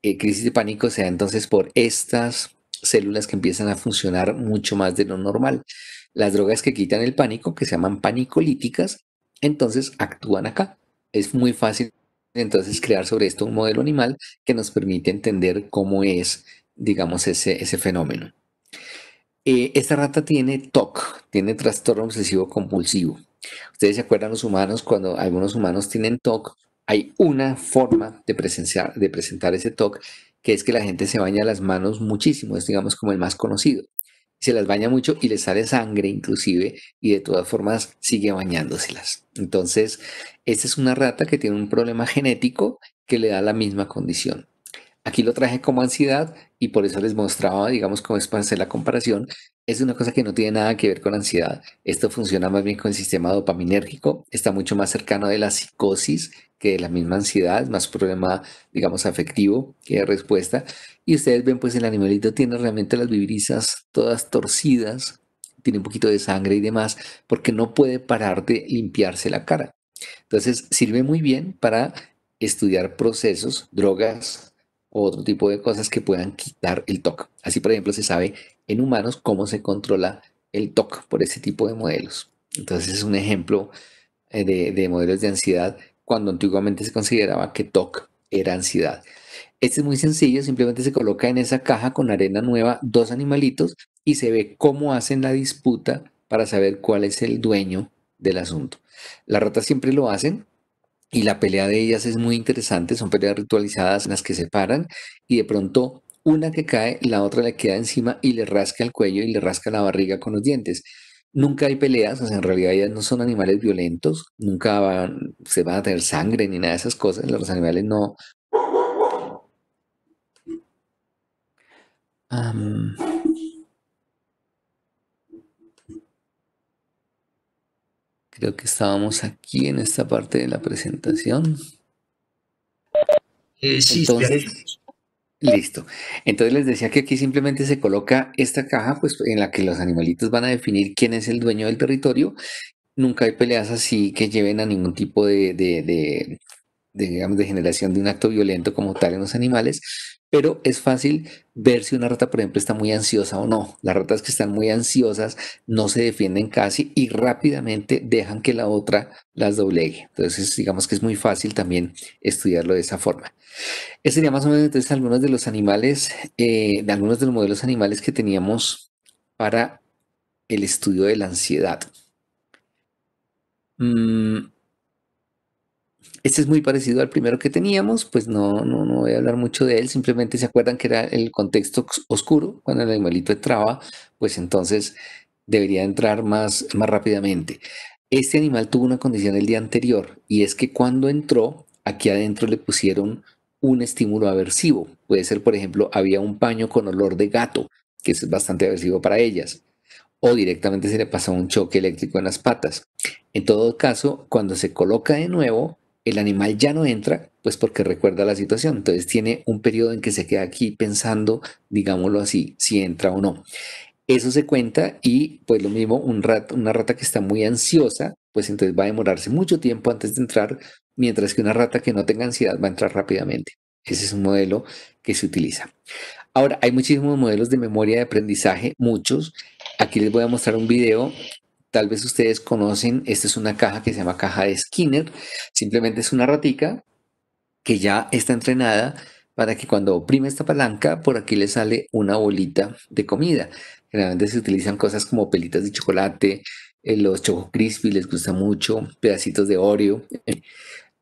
Crisis de pánico se da entonces por estas células que empiezan a funcionar mucho más de lo normal. Las drogas que quitan el pánico, que se llaman panicolíticas, entonces actúan acá. Es muy fácil entonces crear sobre esto un modelo animal que nos permite entender cómo es, digamos, ese fenómeno. Esta rata tiene TOC, tiene trastorno obsesivo compulsivo. Ustedes se acuerdan los humanos, cuando algunos humanos tienen TOC, hay una forma de presentar ese TOC, que es que la gente se baña las manos muchísimo, es digamos como el más conocido. Se las baña mucho y le sale sangre inclusive, y de todas formas sigue bañándoselas. Entonces, esta es una rata que tiene un problema genético que le da la misma condición. Aquí lo traje como ansiedad y por eso les mostraba, digamos, cómo es para hacer la comparación. Es una cosa que no tiene nada que ver con ansiedad. Esto funciona más bien con el sistema dopaminérgico. Está mucho más cercano de la psicosis que de la misma ansiedad. Es más problema, digamos, afectivo que de respuesta. Y ustedes ven, pues el animalito tiene realmente las vivirizas todas torcidas, tiene un poquito de sangre y demás, porque no puede parar de limpiarse la cara. Entonces, sirve muy bien para estudiar procesos, drogas o otro tipo de cosas que puedan quitar el TOC. Así, por ejemplo, se sabe en humanos cómo se controla el TOC por ese tipo de modelos. Entonces, es un ejemplo de modelos de ansiedad cuando antiguamente se consideraba que TOC era ansiedad. Este es muy sencillo, simplemente se coloca en esa caja con arena nueva dos animalitos y se ve cómo hacen la disputa para saber cuál es el dueño del asunto. Las ratas siempre lo hacen y la pelea de ellas es muy interesante, son peleas ritualizadas en las que se paran y de pronto una que cae, la otra le queda encima y le rasca el cuello y le rasca la barriga con los dientes. Nunca hay peleas, o sea, en realidad ellas no son animales violentos, nunca se van a tener sangre ni nada de esas cosas, los animales no. Am, Creo que estábamos aquí en esta parte de la presentación. Sí, estoy Entonces, aquí. listo. Entonces les decía que aquí simplemente se coloca esta caja, pues en la que los animalitos van a definir quién es el dueño del territorio. Nunca hay peleas así que lleven a ningún tipo digamos, de generación de un acto violento como tal en los animales, pero es fácil ver si una rata, por ejemplo, está muy ansiosa o no. Las ratas que están muy ansiosas no se defienden casi y rápidamente dejan que la otra las doblegue. Entonces, digamos que es muy fácil también estudiarlo de esa forma. Ese sería más o menos entonces algunos de los animales, de algunos de los modelos animales que teníamos para el estudio de la ansiedad. Mm, Este es muy parecido al primero que teníamos, pues no voy a hablar mucho de él, simplemente se acuerdan que era el contexto oscuro, cuando el animalito entraba, pues entonces debería entrar más rápidamente. Este animal tuvo una condición el día anterior y es que cuando entró, aquí adentro le pusieron un estímulo aversivo. Puede ser, por ejemplo, había un paño con olor de gato, que es bastante aversivo para ellas, o directamente se le pasó un choque eléctrico en las patas. En todo caso, cuando se coloca de nuevo, el animal ya no entra, pues porque recuerda la situación. Entonces tiene un periodo en que se queda aquí pensando, digámoslo así, si entra o no. Eso se cuenta y pues lo mismo, una rata que está muy ansiosa, pues entonces va a demorarse mucho tiempo antes de entrar, mientras que una rata que no tenga ansiedad va a entrar rápidamente. Ese es un modelo que se utiliza. Ahora, hay muchísimos modelos de memoria de aprendizaje, muchos. Aquí les voy a mostrar un video. Tal vez ustedes conocen, esta es una caja que se llama caja de Skinner. Simplemente es una ratica que ya está entrenada para que cuando oprime esta palanca, por aquí le sale una bolita de comida. Generalmente se utilizan cosas como pelitas de chocolate, los Choco Crispy les gusta mucho, pedacitos de Oreo.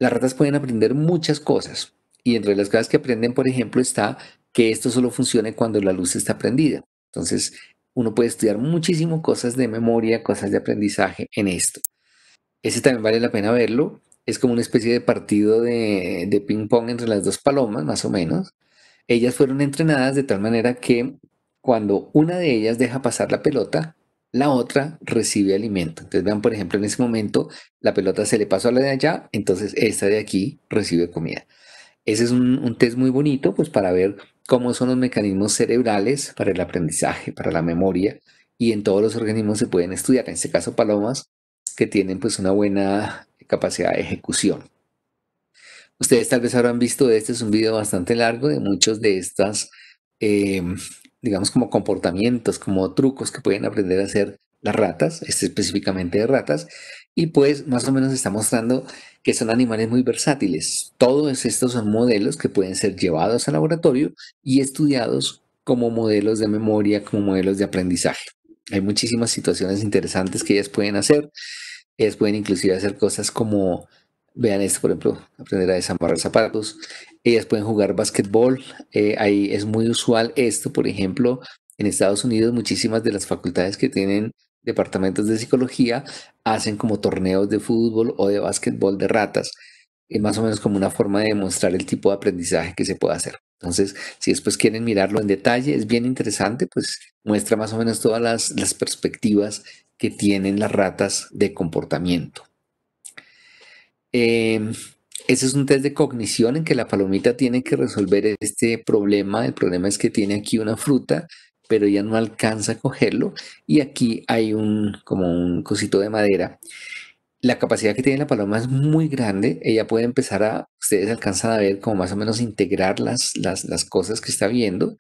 Las ratas pueden aprender muchas cosas y entre las cosas que aprenden, por ejemplo, está que esto solo funcione cuando la luz está prendida. Entonces, uno puede estudiar muchísimo cosas de memoria, cosas de aprendizaje en esto. Ese también vale la pena verlo. Es como una especie de partido de ping pong entre las dos palomas, más o menos. Ellas fueron entrenadas de tal manera que cuando una de ellas deja pasar la pelota, la otra recibe alimento. Entonces vean, por ejemplo, en ese momento la pelota se le pasó a la de allá, entonces esta de aquí recibe comida. Ese es un test muy bonito, pues para ver cómo son los mecanismos cerebrales para el aprendizaje, para la memoria, y en todos los organismos se pueden estudiar, en este caso palomas, que tienen pues una buena capacidad de ejecución. Ustedes tal vez habrán visto, este es un video bastante largo de muchos de estas, eh, digamos como comportamientos, como trucos que pueden aprender a hacer las ratas, este específicamente de ratas, y pues más o menos está mostrando que son animales muy versátiles. Todos estos son modelos que pueden ser llevados al laboratorio y estudiados como modelos de memoria, como modelos de aprendizaje. Hay muchísimas situaciones interesantes que ellas pueden hacer. Ellas pueden inclusive hacer cosas como, vean esto, por ejemplo, aprender a desamarrar zapatos. Ellas pueden jugar básquetbol. Ahí es muy usual esto, por ejemplo, en Estados Unidos muchísimas de las facultades que tienen departamentos de psicología hacen como torneos de fútbol o de básquetbol de ratas, más o menos como una forma de demostrar el tipo de aprendizaje que se puede hacer. Entonces, si después quieren mirarlo en detalle, es bien interesante, pues muestra más o menos todas las perspectivas que tienen las ratas de comportamiento. Eh, Ese es un test de cognición en que la palomita tiene que resolver este problema. El problema es que tiene aquí una fruta, pero ella no alcanza a cogerlo. Y aquí hay como un cosito de madera. La capacidad que tiene la paloma es muy grande. Ella puede empezar ustedes alcanzan a ver como más o menos integrar las cosas que está viendo,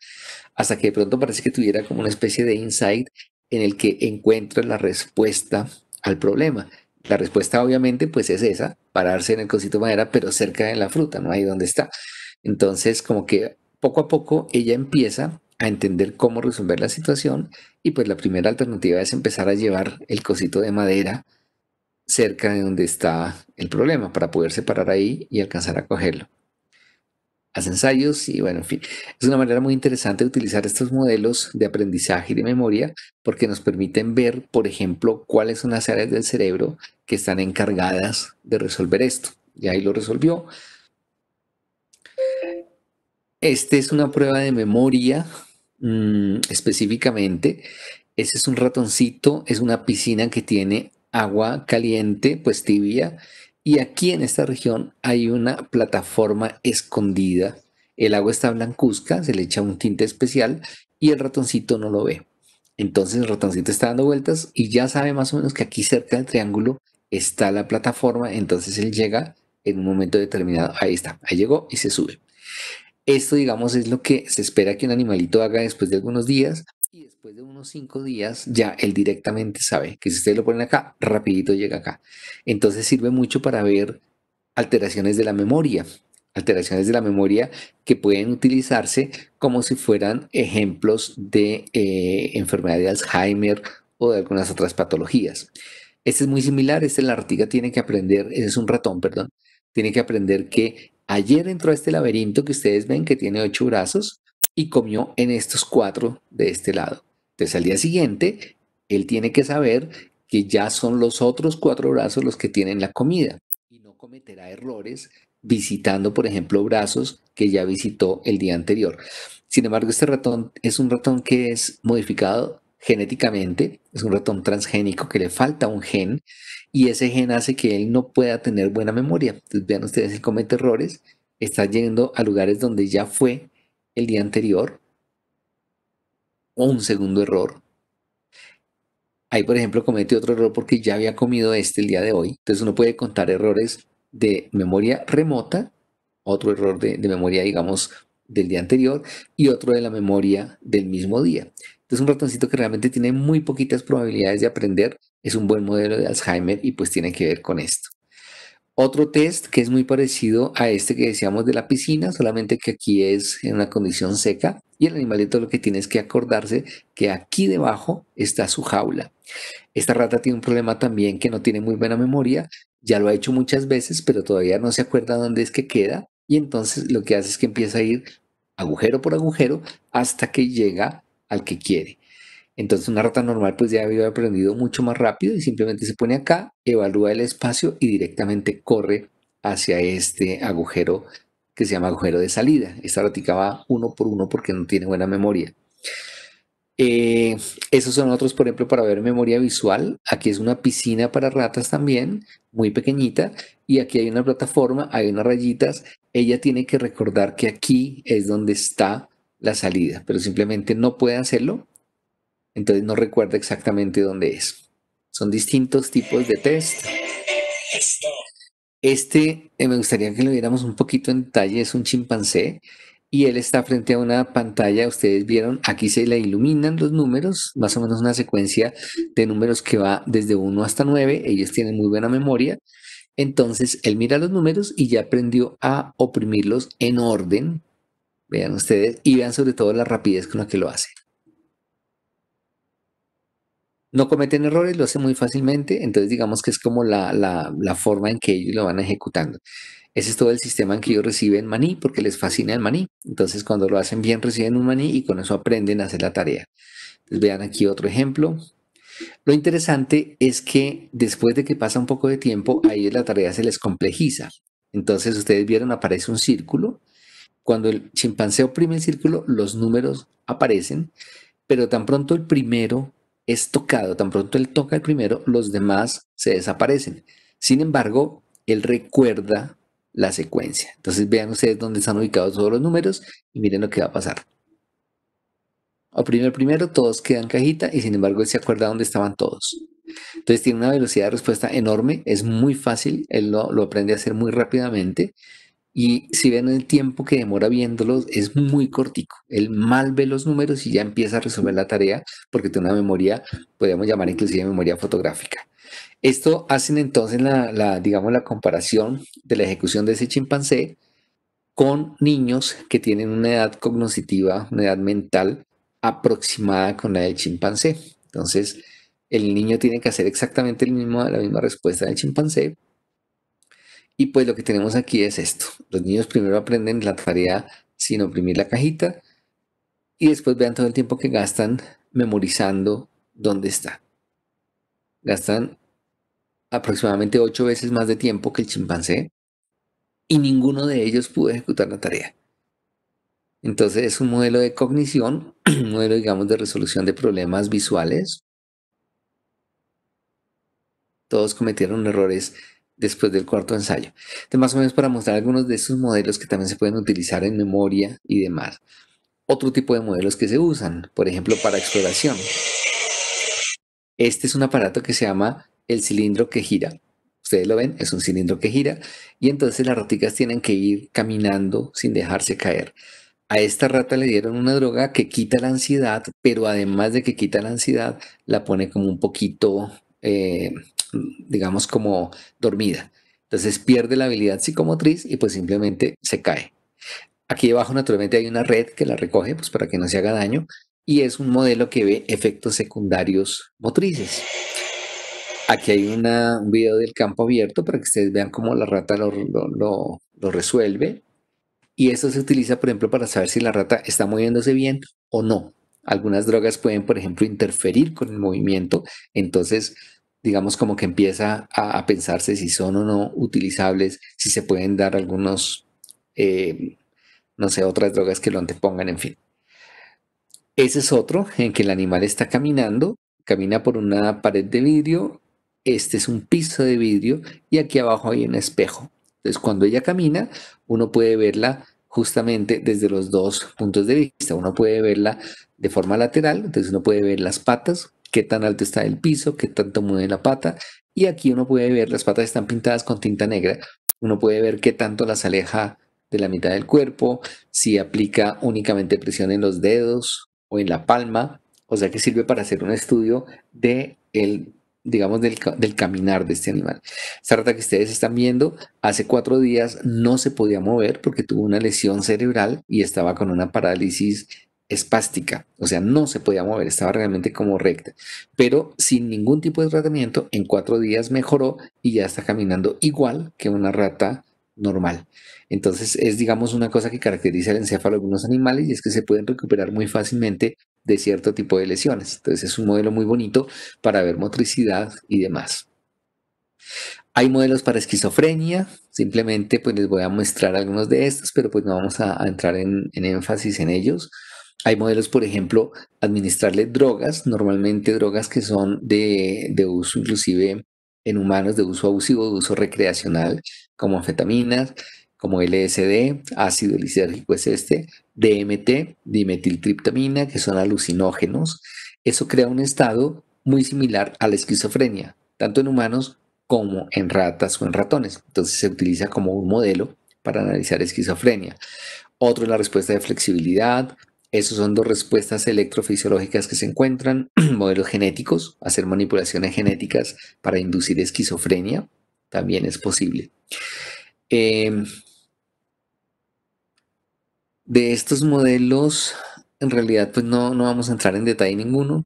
hasta que de pronto parece que tuviera como una especie de insight en el que encuentra la respuesta al problema. La respuesta obviamente pues es esa, pararse en el cosito de madera, pero cerca de la fruta, no ahí donde está. Entonces como que poco a poco ella empieza a entender cómo resolver la situación y pues la primera alternativa es empezar a llevar el cosito de madera cerca de donde está el problema para poderse parar ahí y alcanzar a cogerlo. Hace ensayos y bueno, en fin, es una manera muy interesante de utilizar estos modelos de aprendizaje y de memoria porque nos permiten ver, por ejemplo, cuáles son las áreas del cerebro que están encargadas de resolver esto. Y ahí lo resolvió. Este es una prueba de memoria específicamente. Ese es un ratoncito, es una piscina que tiene agua caliente, pues tibia. Y aquí en esta región hay una plataforma escondida. El agua está blancuzca, se le echa un tinte especial y el ratoncito no lo ve. Entonces el ratoncito está dando vueltas y ya sabe más o menos que aquí cerca del triángulo está la plataforma. Entonces él llega en un momento determinado. Ahí está, ahí llegó y se sube. Esto, digamos, es lo que se espera que un animalito haga después de algunos días y después de unos 5 días ya él directamente sabe que si ustedes lo ponen acá, rapidito llega acá. Entonces sirve mucho para ver alteraciones de la memoria que pueden utilizarse como si fueran ejemplos de enfermedad de Alzheimer o de algunas otras patologías. Este es muy similar, la ortiga tiene que aprender, ese es un ratón, perdón, tiene que aprender que ayer entró a este laberinto que ustedes ven que tiene 8 brazos y comió en estos 4 de este lado. Entonces al día siguiente, él tiene que saber que ya son los otros 4 brazos los que tienen la comida y no cometerá errores visitando, por ejemplo, brazos que ya visitó el día anterior. Sin embargo, este ratón es un ratón que es modificado genéticamente, es un ratón transgénico que le falta un gen y ese gen hace que él no pueda tener buena memoria. Entonces vean ustedes, él comete errores, está yendo a lugares donde ya fue el día anterior o un segundo error. Ahí, por ejemplo, comete otro error porque ya había comido el día de hoy. Entonces uno puede contar errores de memoria remota, otro error de memoria, digamos, del día anterior y otro de la memoria del mismo día. Entonces un ratoncito que realmente tiene muy poquitas probabilidades de aprender es un buen modelo de Alzheimer y pues tiene que ver con esto. Otro test que es muy parecido a este que decíamos de la piscina, solamente que aquí es en una condición seca y el animalito lo que tiene es que acordarse que aquí debajo está su jaula. Esta rata tiene un problema también que no tiene muy buena memoria, ya lo ha hecho muchas veces, pero todavía no se acuerda dónde es que queda y entonces lo que hace es que empieza a ir agujero por agujero hasta que llega al que quiere. Entonces una rata normal pues ya había aprendido mucho más rápido y simplemente se pone acá, evalúa el espacio y directamente corre hacia este agujero que se llama agujero de salida. Esta ratica va uno por uno porque no tiene buena memoria. Eh, Esos son otros, por ejemplo, para ver memoria visual. Aquí es una piscina para ratas también, muy pequeñita. Y aquí hay una plataforma, hay unas rayitas. Ella tiene que recordar que aquí es donde está la salida, pero simplemente no puede hacerlo, entonces no recuerda exactamente dónde es. Son distintos tipos de test. Este me gustaría que lo viéramos un poquito en detalle, es un chimpancé y él está frente a una pantalla, ustedes vieron, aquí se le iluminan los números, más o menos una secuencia de números que va desde 1 hasta 9. Ellos tienen muy buena memoria, entonces él mira los números y ya aprendió a oprimirlos en orden, vean ustedes, y vean sobre todo la rapidez con la que lo hace. No cometen errores, lo hacen muy fácilmente, entonces digamos que es como la forma en que ellos lo van ejecutando. Ese es todo el sistema en que ellos reciben maní, porque les fascina el maní. Entonces, cuando lo hacen bien, reciben un maní y con eso aprenden a hacer la tarea. Entonces, vean aquí otro ejemplo. Lo interesante es que después de que pasa un poco de tiempo, ahí la tarea se les complejiza. Entonces, ustedes vieron, aparece un círculo. Cuando el chimpancé oprime el círculo, los números aparecen, pero tan pronto el primero es tocado, tan pronto él toca el primero, los demás se desaparecen. Sin embargo, él recuerda la secuencia. Entonces vean ustedes dónde están ubicados todos los números y miren lo que va a pasar. Oprime el primero, todos quedan cajita y sin embargo él se acuerda dónde estaban todos. Entonces tiene una velocidad de respuesta enorme, es muy fácil, él lo aprende a hacer muy rápidamente. Y si ven el tiempo que demora viéndolos, es muy cortico. Él mal ve los números y ya empieza a resolver la tarea porque tiene una memoria, podríamos llamar inclusive memoria fotográfica. Esto hacen entonces digamos, la comparación de la ejecución de ese chimpancé con niños que tienen una edad cognitiva, una edad mental aproximada con la del chimpancé. Entonces, el niño tiene que hacer exactamente la misma respuesta del chimpancé, y pues lo que tenemos aquí es esto. Los niños primero aprenden la tarea sin oprimir la cajita y después vean todo el tiempo que gastan memorizando dónde está. Gastan aproximadamente 8 veces más de tiempo que el chimpancé y ninguno de ellos pudo ejecutar la tarea. Entonces es un modelo de cognición, un modelo, digamos, de resolución de problemas visuales. Todos cometieron errores después del cuarto ensayo. Entonces, más o menos para mostrar algunos de estos modelos que también se pueden utilizar en memoria y demás. Otro tipo de modelos que se usan, por ejemplo, para exploración. Este es un aparato que se llama el cilindro que gira. Ustedes lo ven, es un cilindro que gira y entonces las raticas tienen que ir caminando sin dejarse caer. A esta rata le dieron una droga que quita la ansiedad, pero además de que quita la ansiedad, la pone como un poquito, digamos, como dormida. Entonces pierde la habilidad psicomotriz y pues simplemente se cae. Aquí debajo naturalmente hay una red que la recoge pues para que no se haga daño y es un modelo que ve efectos secundarios motrices. Aquí hay un video del campo abierto para que ustedes vean cómo la rata lo resuelve y esto se utiliza por ejemplo para saber si la rata está moviéndose bien o no. Algunas drogas pueden por ejemplo interferir con el movimiento, entonces digamos como que empieza a pensarse si son o no utilizables, si se pueden dar algunos eh, no sé, otras drogas que lo antepongan, en fin. Ese es otro en que el animal está caminando, camina por una pared de vidrio, este es un piso de vidrio y aquí abajo hay un espejo. Entonces, cuando ella camina, uno puede verla justamente desde los dos puntos de vista. Uno puede verla de forma lateral, entonces uno puede ver las patas, qué tan alto está el piso, qué tanto mueve la pata. Y aquí uno puede ver, las patas están pintadas con tinta negra, uno puede ver qué tanto las aleja de la mitad del cuerpo, si aplica únicamente presión en los dedos o en la palma, o sea que sirve para hacer un estudio de el, digamos, del caminar de este animal. Esta rata que ustedes están viendo, hace 4 días no se podía mover porque tuvo una lesión cerebral y estaba con una parálisis espástica, o sea, no se podía mover, estaba realmente como recta, pero sin ningún tipo de tratamiento, en 4 días mejoró y ya está caminando igual que una rata normal. Entonces es, digamos, una cosa que caracteriza el encéfalo de algunos animales y es que se pueden recuperar muy fácilmente de cierto tipo de lesiones. Entonces es un modelo muy bonito para ver motricidad y demás. Hay modelos para esquizofrenia, simplemente pues les voy a mostrar algunos de estos, pero pues no vamos a entrar en énfasis en ellos. Hay modelos, por ejemplo, administrarle drogas, normalmente drogas que son de uso inclusive en humanos, de uso abusivo, de uso recreacional, como anfetaminas, como LSD, ácido lisérgico es este, DMT, dimetiltriptamina, que son alucinógenos. Eso crea un estado muy similar a la esquizofrenia, tanto en humanos como en ratas o en ratones. Entonces se utiliza como un modelo para analizar esquizofrenia. Otro es la respuesta de flexibilidad. Esos son dos respuestas electrofisiológicas que se encuentran. Modelos genéticos, hacer manipulaciones genéticas para inducir esquizofrenia, también es posible. Eh, de estos modelos, en realidad, pues no vamos a entrar en detalle ninguno.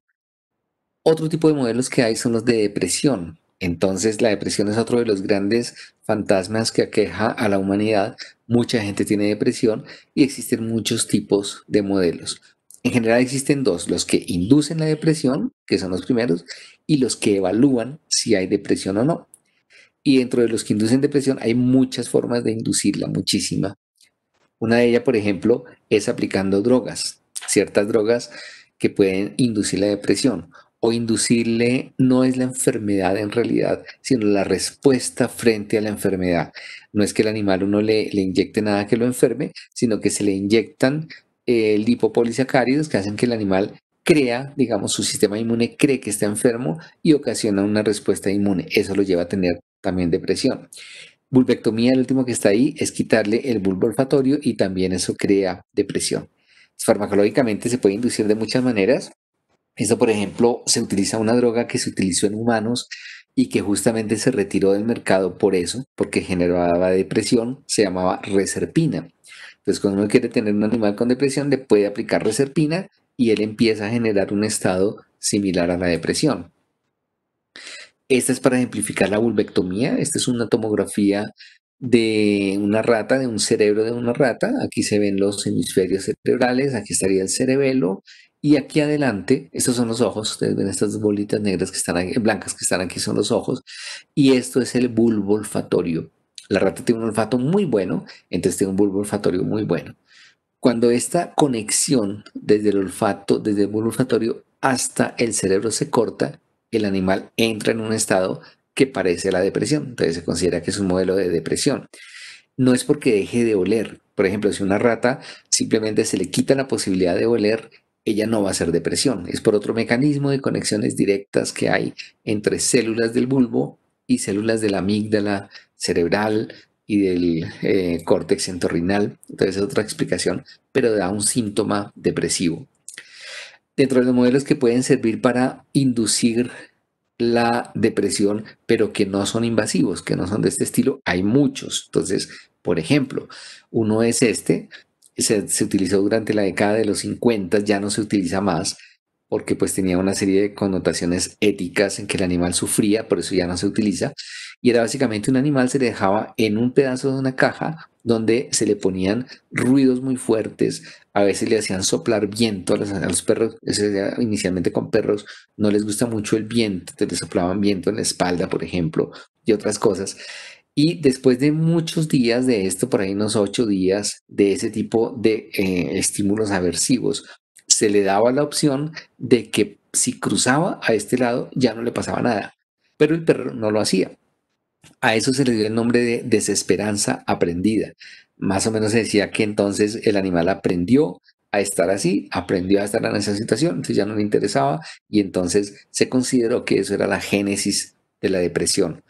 Otro tipo de modelos que hay son los de depresión. Entonces, la depresión es otro de los grandes fantasmas que aqueja a la humanidad. Mucha gente tiene depresión y existen muchos tipos de modelos. En general existen dos, los que inducen la depresión, que son los primeros, y los que evalúan si hay depresión o no. Y dentro de los que inducen depresión hay muchas formas de inducirla, muchísima. Una de ellas, por ejemplo, es aplicando drogas, ciertas drogas que pueden inducir la depresión o inducirle no es la enfermedad en realidad, sino la respuesta frente a la enfermedad. No es que el animal uno le inyecte nada que lo enferme, sino que se le inyectan lipopolisacáridos que hacen que el animal crea, digamos, su sistema inmune cree que está enfermo y ocasiona una respuesta inmune. Eso lo lleva a tener también depresión. Vulvectomía, el último que está ahí, es quitarle el bulbo olfatorio y también eso crea depresión. Farmacológicamente se puede inducir de muchas maneras. Esto, por ejemplo, se utiliza una droga que se utilizó en humanos y que justamente se retiró del mercado por eso, porque generaba depresión, se llamaba reserpina. Entonces, cuando uno quiere tener un animal con depresión, le puede aplicar reserpina y él empieza a generar un estado similar a la depresión. Esta es para ejemplificar la vulvectomía. Esta es una tomografía de una rata, de un cerebro de una rata. Aquí se ven los hemisferios cerebrales, aquí estaría el cerebelo. Y aquí adelante, estos son los ojos. Ustedes ven estas bolitas negras que están aquí, blancas que están aquí, son los ojos. Y esto es el bulbo olfatorio. La rata tiene un olfato muy bueno, entonces tiene un bulbo olfatorio muy bueno. Cuando esta conexión desde el olfato, desde el bulbo olfatorio hasta el cerebro se corta, el animal entra en un estado que parece la depresión. Entonces se considera que es un modelo de depresión. No es porque deje de oler. Por ejemplo, si una rata simplemente se le quita la posibilidad de oler, ella no va a ser depresión. Es por otro mecanismo de conexiones directas que hay entre células del bulbo y células de la amígdala cerebral y del córtex entorrinal. Entonces es otra explicación, pero da un síntoma depresivo. Dentro de los modelos que pueden servir para inducir la depresión, pero que no son invasivos, que no son de este estilo, hay muchos. Entonces, por ejemplo, uno es este, se utilizó durante la década de los 50, ya no se utiliza más, porque pues tenía una serie de connotaciones éticas en que el animal sufría, por eso ya no se utiliza, y era básicamente un animal se le dejaba en un pedazo de una caja donde se le ponían ruidos muy fuertes, a veces le hacían soplar viento a los perros, inicialmente con perros, no les gusta mucho el viento, entonces les soplaban viento en la espalda, por ejemplo, y otras cosas. Y después de muchos días de esto, por ahí unos 8 días de ese tipo de estímulos aversivos, se le daba la opción de que si cruzaba a este lado ya no le pasaba nada, pero el perro no lo hacía. A eso se le dio el nombre de desesperanza aprendida. Más o menos se decía que entonces el animal aprendió a estar así, aprendió a estar en esa situación, entonces ya no le interesaba y entonces se consideró que eso era la génesis de la depresión.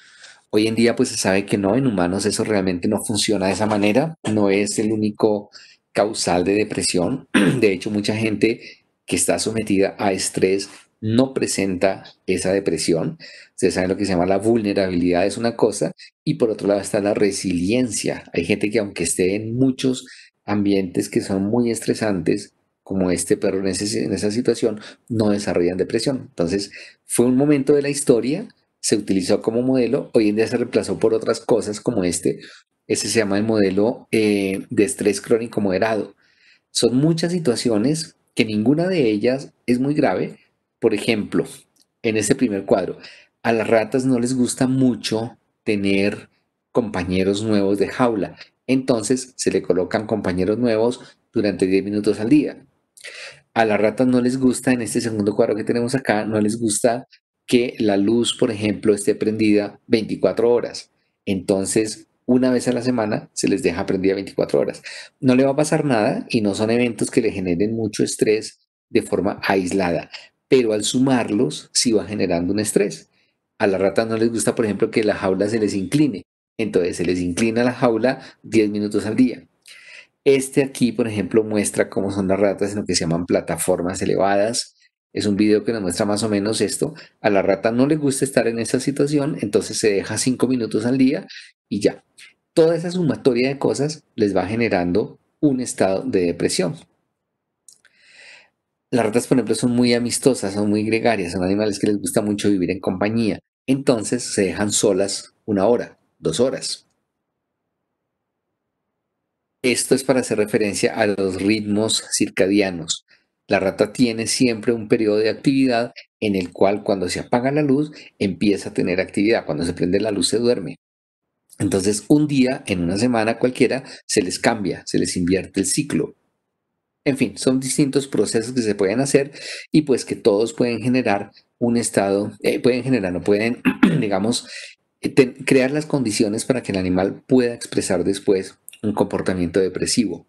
Hoy en día pues se sabe que no, en humanos eso realmente no funciona de esa manera, no es el único causal de depresión. De hecho, mucha gente que está sometida a estrés no presenta esa depresión. Ustedes saben lo que se llama la vulnerabilidad es una cosa y por otro lado está la resiliencia. Hay gente que aunque esté en muchos ambientes que son muy estresantes, como este perro en esa situación, no desarrollan depresión. Entonces, fue un momento de la historia, se utilizó como modelo, hoy en día se reemplazó por otras cosas como este. Este se llama el modelo de estrés crónico moderado. Son muchas situaciones que ninguna de ellas es muy grave. Por ejemplo, en este primer cuadro, a las ratas no les gusta mucho tener compañeros nuevos de jaula. Entonces se le colocan compañeros nuevos durante 10 minutos al día. A las ratas no les gusta, en este segundo cuadro que tenemos acá, no les gusta que la luz, por ejemplo, esté prendida 24 horas. Entonces, una vez a la semana se les deja prendida 24 horas. No le va a pasar nada y no son eventos que le generen mucho estrés de forma aislada, pero al sumarlos sí va generando un estrés. A las ratas no les gusta, por ejemplo, que la jaula se les incline. Entonces se les inclina la jaula 10 minutos al día. Este aquí, por ejemplo, muestra cómo son las ratas en lo que se llaman plataformas elevadas. Es un video que nos muestra más o menos esto. A la rata no le gusta estar en esa situación, entonces se deja 5 minutos al día y ya. Toda esa sumatoria de cosas les va generando un estado de depresión. Las ratas, por ejemplo, son muy amistosas, son muy gregarias, son animales que les gusta mucho vivir en compañía. Entonces se dejan solas 1 hora, 2 horas. Esto es para hacer referencia a los ritmos circadianos. La rata tiene siempre un periodo de actividad en el cual cuando se apaga la luz empieza a tener actividad, cuando se prende la luz se duerme. Entonces un día, en una semana cualquiera, se les cambia, se les invierte el ciclo. En fin, son distintos procesos que se pueden hacer y pues que todos pueden generar un estado, pueden generar, no pueden, digamos, crear las condiciones para que el animal pueda expresar después un comportamiento depresivo.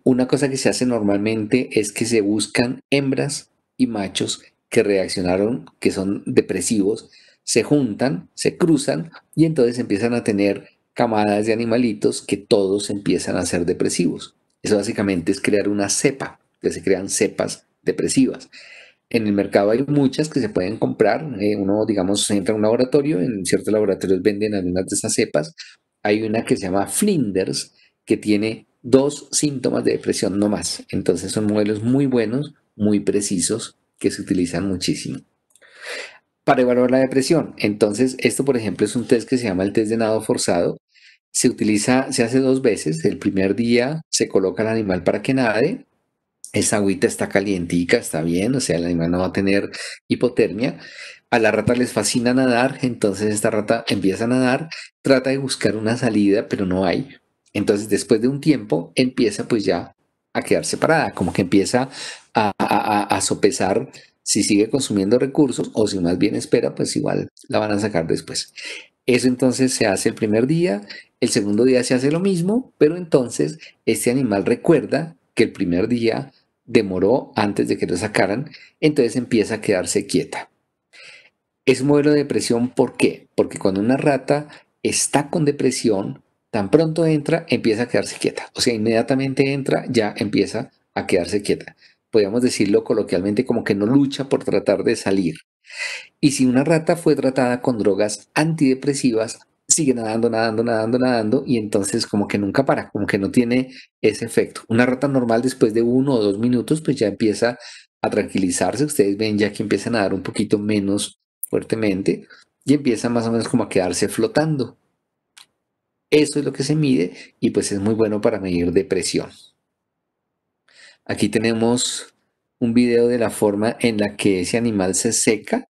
Una cosa que se hace normalmente es que se buscan hembras y machos que reaccionaron, que son depresivos, se juntan, se cruzan y entonces empiezan a tener camadas de animalitos que todos empiezan a ser depresivos. Eso básicamente es crear una cepa, que se crean cepas depresivas. En el mercado hay muchas que se pueden comprar. Uno, digamos, entra a un laboratorio, en ciertos laboratorios venden algunas de esas cepas. Hay una que se llama Flinders, que tiene 2 síntomas de depresión, no más. Entonces son modelos muy buenos, muy precisos, que se utilizan muchísimo. Para evaluar la depresión, entonces esto, por ejemplo, es un test que se llama el test de nado forzado. Se utiliza, se hace 2 veces. El primer día se coloca al animal para que nade. Esa agüita está calientica, está bien, o sea, el animal no va a tener hipotermia. A la rata les fascina nadar, entonces esta rata empieza a nadar, trata de buscar una salida, pero no hay. Entonces, después de un tiempo, empieza pues ya a quedar separada, como que empieza a sopesar si sigue consumiendo recursos o si más bien espera, pues igual la van a sacar después. Eso entonces se hace el primer día, el segundo día se hace lo mismo, pero entonces este animal recuerda que el primer día demoró antes de que lo sacaran, entonces empieza a quedarse quieta. Es un modelo de depresión, ¿por qué? Porque cuando una rata está con depresión, tan pronto entra, empieza a quedarse quieta. O sea, inmediatamente entra, ya empieza a quedarse quieta. Podríamos decirlo coloquialmente como que no lucha por tratar de salir. Y si una rata fue tratada con drogas antidepresivas, sigue nadando, nadando, nadando, nadando, y entonces como que nunca para, como que no tiene ese efecto. Una rata normal después de 1 o 2 minutos, pues ya empieza a tranquilizarse. Ustedes ven ya que empieza a nadar un poquito menos fuertemente y empieza más o menos como a quedarse flotando. Eso es lo que se mide y pues es muy bueno para medir depresión. Aquí tenemos un video de la forma en la que ese animal se seca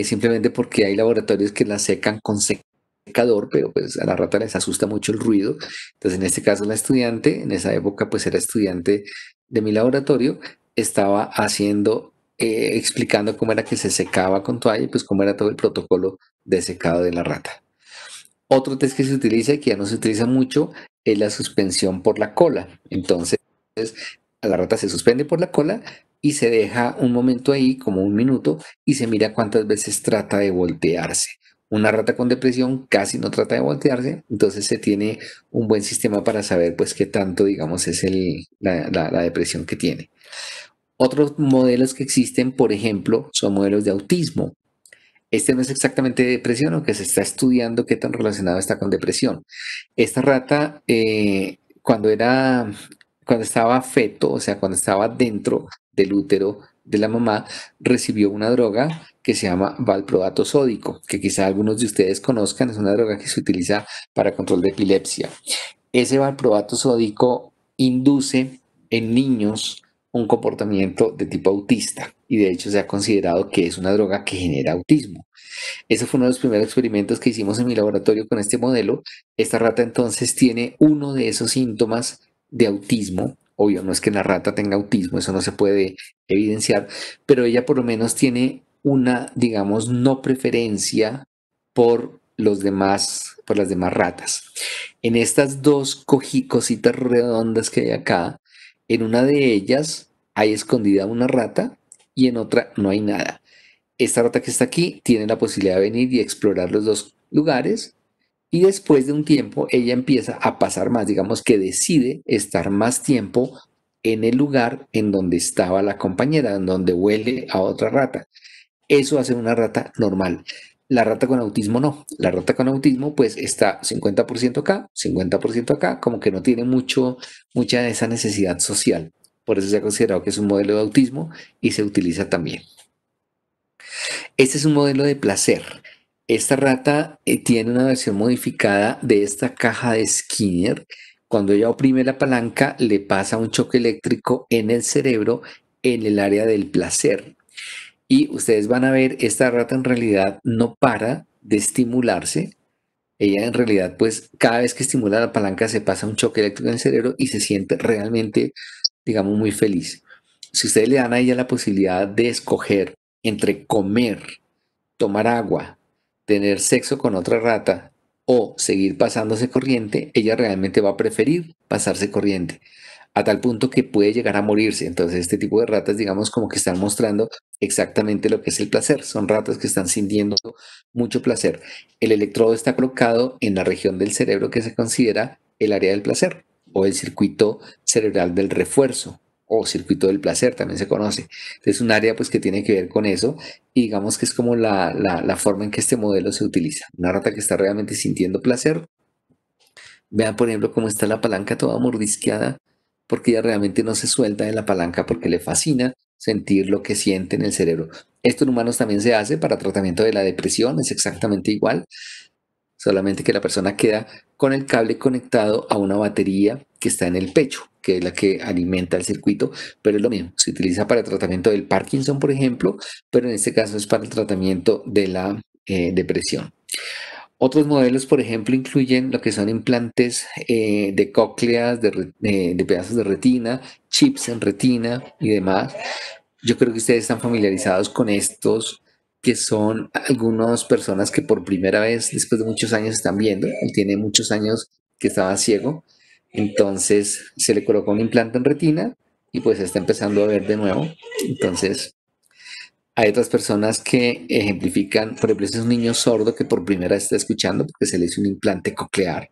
simplemente porque hay laboratorios que la secan con secador, pero pues a la rata les asusta mucho el ruido. Entonces, en este caso, la estudiante, en esa época, pues era estudiante de mi laboratorio, estaba haciendo, explicando cómo era que se secaba con toalla y pues cómo era todo el protocolo de secado de la rata. Otro test que se utiliza y que ya no se utiliza mucho es la suspensión por la cola. Entonces, a la rata se suspende por la cola y se deja un momento ahí, como 1 minuto, y se mira cuántas veces trata de voltearse. Una rata con depresión casi no trata de voltearse, entonces se tiene un buen sistema para saber pues qué tanto, digamos, es la depresión que tiene. Otros modelos que existen, por ejemplo, son modelos de autismo. Este no es exactamente depresión, aunque se está estudiando qué tan relacionado está con depresión. Esta rata, cuando estaba feto, o sea, cuando estaba dentro del útero de la mamá, recibió una droga que se llama valproato sódico, que quizá algunos de ustedes conozcan, es una droga que se utiliza para control de epilepsia. Ese valproato sódico induce en niños un comportamiento de tipo autista y de hecho se ha considerado que es una droga que genera autismo. Ese fue uno de los primeros experimentos que hicimos en mi laboratorio con este modelo. Esta rata entonces tiene uno de esos síntomas de autismo Obvio, no es que la rata tenga autismo, eso no se puede evidenciar, pero ella por lo menos tiene una, digamos, no preferencia por los demás, por las demás ratas. En estas dos cositas redondas que hay acá, en una de ellas hay escondida una rata y en otra no hay nada. Esta rata que está aquí tiene la posibilidad de venir y explorar los dos lugares y después de un tiempo ella empieza a pasar más, digamos que decide estar más tiempo en el lugar en donde estaba la compañera, en donde huele a otra rata. Eso hace una rata normal. La rata con autismo no. La rata con autismo pues está 50% acá, 50% acá, como que no tiene mucha de esa necesidad social. Por eso se ha considerado que es un modelo de autismo y se utiliza también. Este es un modelo de placer. Esta rata tiene una versión modificada de esta caja de Skinner. Cuando ella oprime la palanca, le pasa un choque eléctrico en el cerebro en el área del placer. Y ustedes van a ver, esta rata en realidad no para de estimularse. Ella en realidad, pues cada vez que estimula la palanca se pasa un choque eléctrico en el cerebro y se siente realmente, digamos, muy feliz. Si ustedes le dan a ella la posibilidad de escoger entre comer, tomar agua, tener sexo con otra rata o seguir pasándose corriente, ella realmente va a preferir pasarse corriente, a tal punto que puede llegar a morirse. Entonces, este tipo de ratas, digamos, como que están mostrando exactamente lo que es el placer. Son ratas que están sintiendo mucho placer. El electrodo está colocado en la región del cerebro que se considera el área del placer o el circuito cerebral del refuerzo o circuito del placer, también se conoce. Es un área pues que tiene que ver con eso y digamos que es como la forma en que este modelo se utiliza. Una rata que está realmente sintiendo placer. Vean, por ejemplo, cómo está la palanca toda mordisqueada, porque ella realmente no se suelta de la palanca porque le fascina sentir lo que siente en el cerebro. Esto en humanos también se hace para tratamiento de la depresión, es exactamente igual, solamente que la persona queda con el cable conectado a una batería que está en el pecho, que es la que alimenta el circuito, pero es lo mismo, se utiliza para el tratamiento del Parkinson, por ejemplo, pero en este caso es para el tratamiento de la depresión. Otros modelos, por ejemplo, incluyen lo que son implantes de cócleas, de pedazos de retina, chips en retina y demás. Yo creo que ustedes están familiarizados con estos, que son algunas personas que por primera vez, después de muchos años, están viendo. Él tiene muchos años que estaba ciego, entonces se le colocó un implante en retina y pues está empezando a ver de nuevo. Entonces, hay otras personas que ejemplifican, por ejemplo, ese es un niño sordo que por primera vez está escuchando porque se le hizo un implante coclear.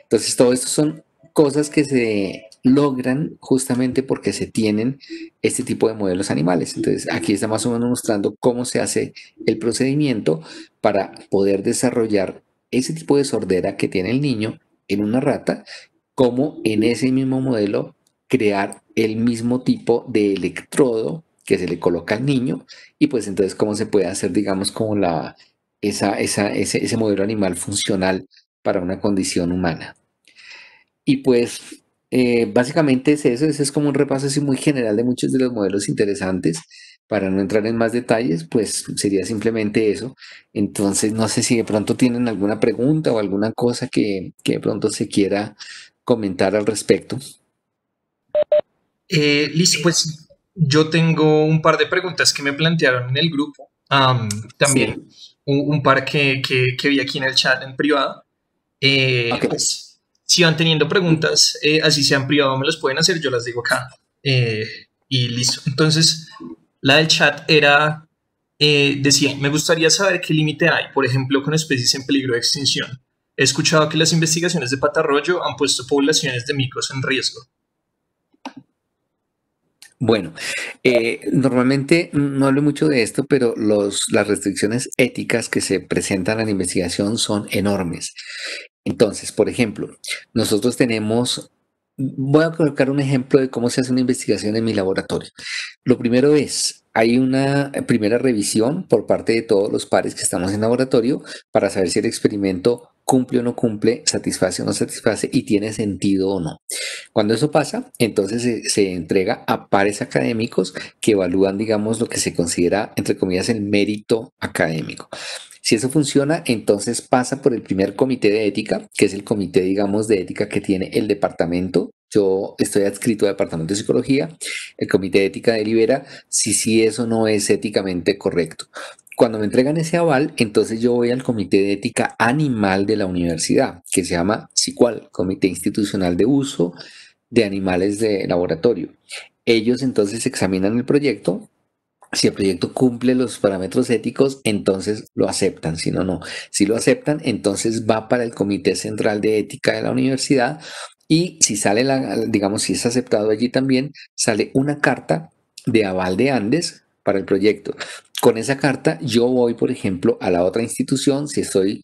Entonces, todo esto son cosas que se logran justamente porque se tienen este tipo de modelos animales. Entonces, aquí está más o menos mostrando cómo se hace el procedimiento para poder desarrollar ese tipo de sordera que tiene el niño en una rata, como en ese mismo modelo crear el mismo tipo de electrodo que se le coloca al niño y pues entonces cómo se puede hacer, digamos, como ese modelo animal funcional para una condición humana. Y pues básicamente es eso, ese es como un repaso así muy general de muchos de los modelos interesantes. Para no entrar en más detalles, pues sería simplemente eso. Entonces, no sé si de pronto tienen alguna pregunta o alguna cosa que de pronto se quiera comentar al respecto. Listo, pues yo tengo un par de preguntas que me plantearon en el grupo. También Sí, un par que vi aquí en el chat en privado. ok. Pues si van teniendo preguntas, así sean privado, me los pueden hacer, yo las digo acá. Eh, y listo. Entonces, la del chat era, decía, me gustaría saber qué límite hay, por ejemplo, con especies en peligro de extinción. He escuchado que las investigaciones de patarroyo han puesto poblaciones de micos en riesgo. Bueno, normalmente no hablo mucho de esto, pero las restricciones éticas que se presentan a la investigación son enormes. Entonces, por ejemplo, nosotros tenemos, voy a colocar un ejemplo de cómo se hace una investigación en mi laboratorio. Lo primero es, hay una primera revisión por parte de todos los pares que estamos en laboratorio para saber si el experimento cumple o no cumple, satisface o no satisface y tiene sentido o no. Cuando eso pasa, entonces se entrega a pares académicos que evalúan, digamos, lo que se considera, entre comillas, el mérito académico. Si eso funciona, entonces pasa por el primer comité de ética, que es el comité, digamos, de ética que tiene el departamento. Yo estoy adscrito al departamento de psicología. El comité de ética delibera si sí eso no es éticamente correcto. Cuando me entregan ese aval, entonces yo voy al comité de ética animal de la universidad, que se llama SICUAL, Comité Institucional de Uso de Animales de Laboratorio. Ellos entonces examinan el proyecto. Si el proyecto cumple los parámetros éticos, entonces lo aceptan, si no, no. Si lo aceptan, entonces va para el Comité Central de Ética de la universidad y si sale, digamos, si es aceptado allí también, sale una carta de aval de Andes para el proyecto. Con esa carta yo voy, por ejemplo, a la otra institución, si estoy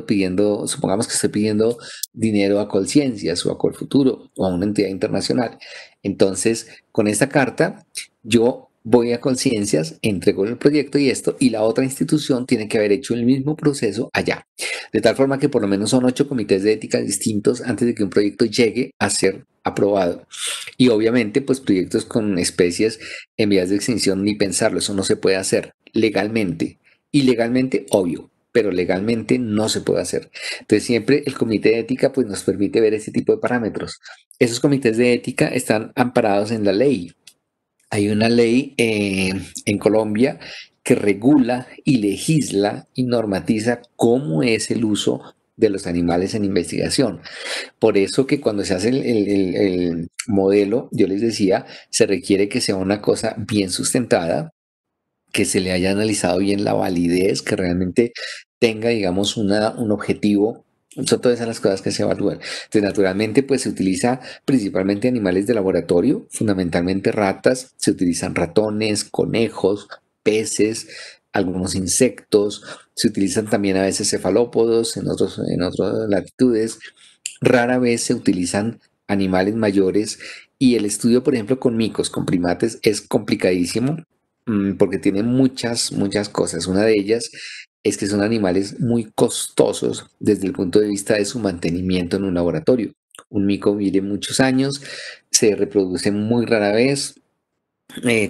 pidiendo, supongamos que estoy pidiendo dinero a Colciencias o a Colfuturo o a una entidad internacional. Entonces, con esta carta, yo voy a Conciencias, entrego el proyecto y esto, y la otra institución tiene que haber hecho el mismo proceso allá. De tal forma que por lo menos son 8 comités de ética distintos antes de que un proyecto llegue a ser aprobado. Y obviamente, pues proyectos con especies en vías de extinción, ni pensarlo, eso no se puede hacer legalmente. Ilegalmente, obvio, pero legalmente no se puede hacer. Entonces siempre el comité de ética pues nos permite ver ese tipo de parámetros. Esos comités de ética están amparados en la ley. Hay una ley en Colombia que regula y legisla y normatiza cómo es el uso de los animales en investigación. Por eso que cuando se hace el modelo, yo les decía, se requiere que sea una cosa bien sustentada, que se le haya analizado bien la validez, que realmente tenga, digamos, un objetivo. Son todas esas las cosas que se evalúan. Entonces, naturalmente, pues se utiliza principalmente animales de laboratorio, fundamentalmente ratas, se utilizan ratones, conejos, peces, algunos insectos, se utilizan también a veces cefalópodos en otras latitudes. Rara vez se utilizan animales mayores y el estudio, por ejemplo, con micos, con primates, es complicadísimo porque tiene muchas cosas. Una de ellas es que son animales muy costosos desde el punto de vista de su mantenimiento en un laboratorio. Un mico vive muchos años, se reproduce muy rara vez,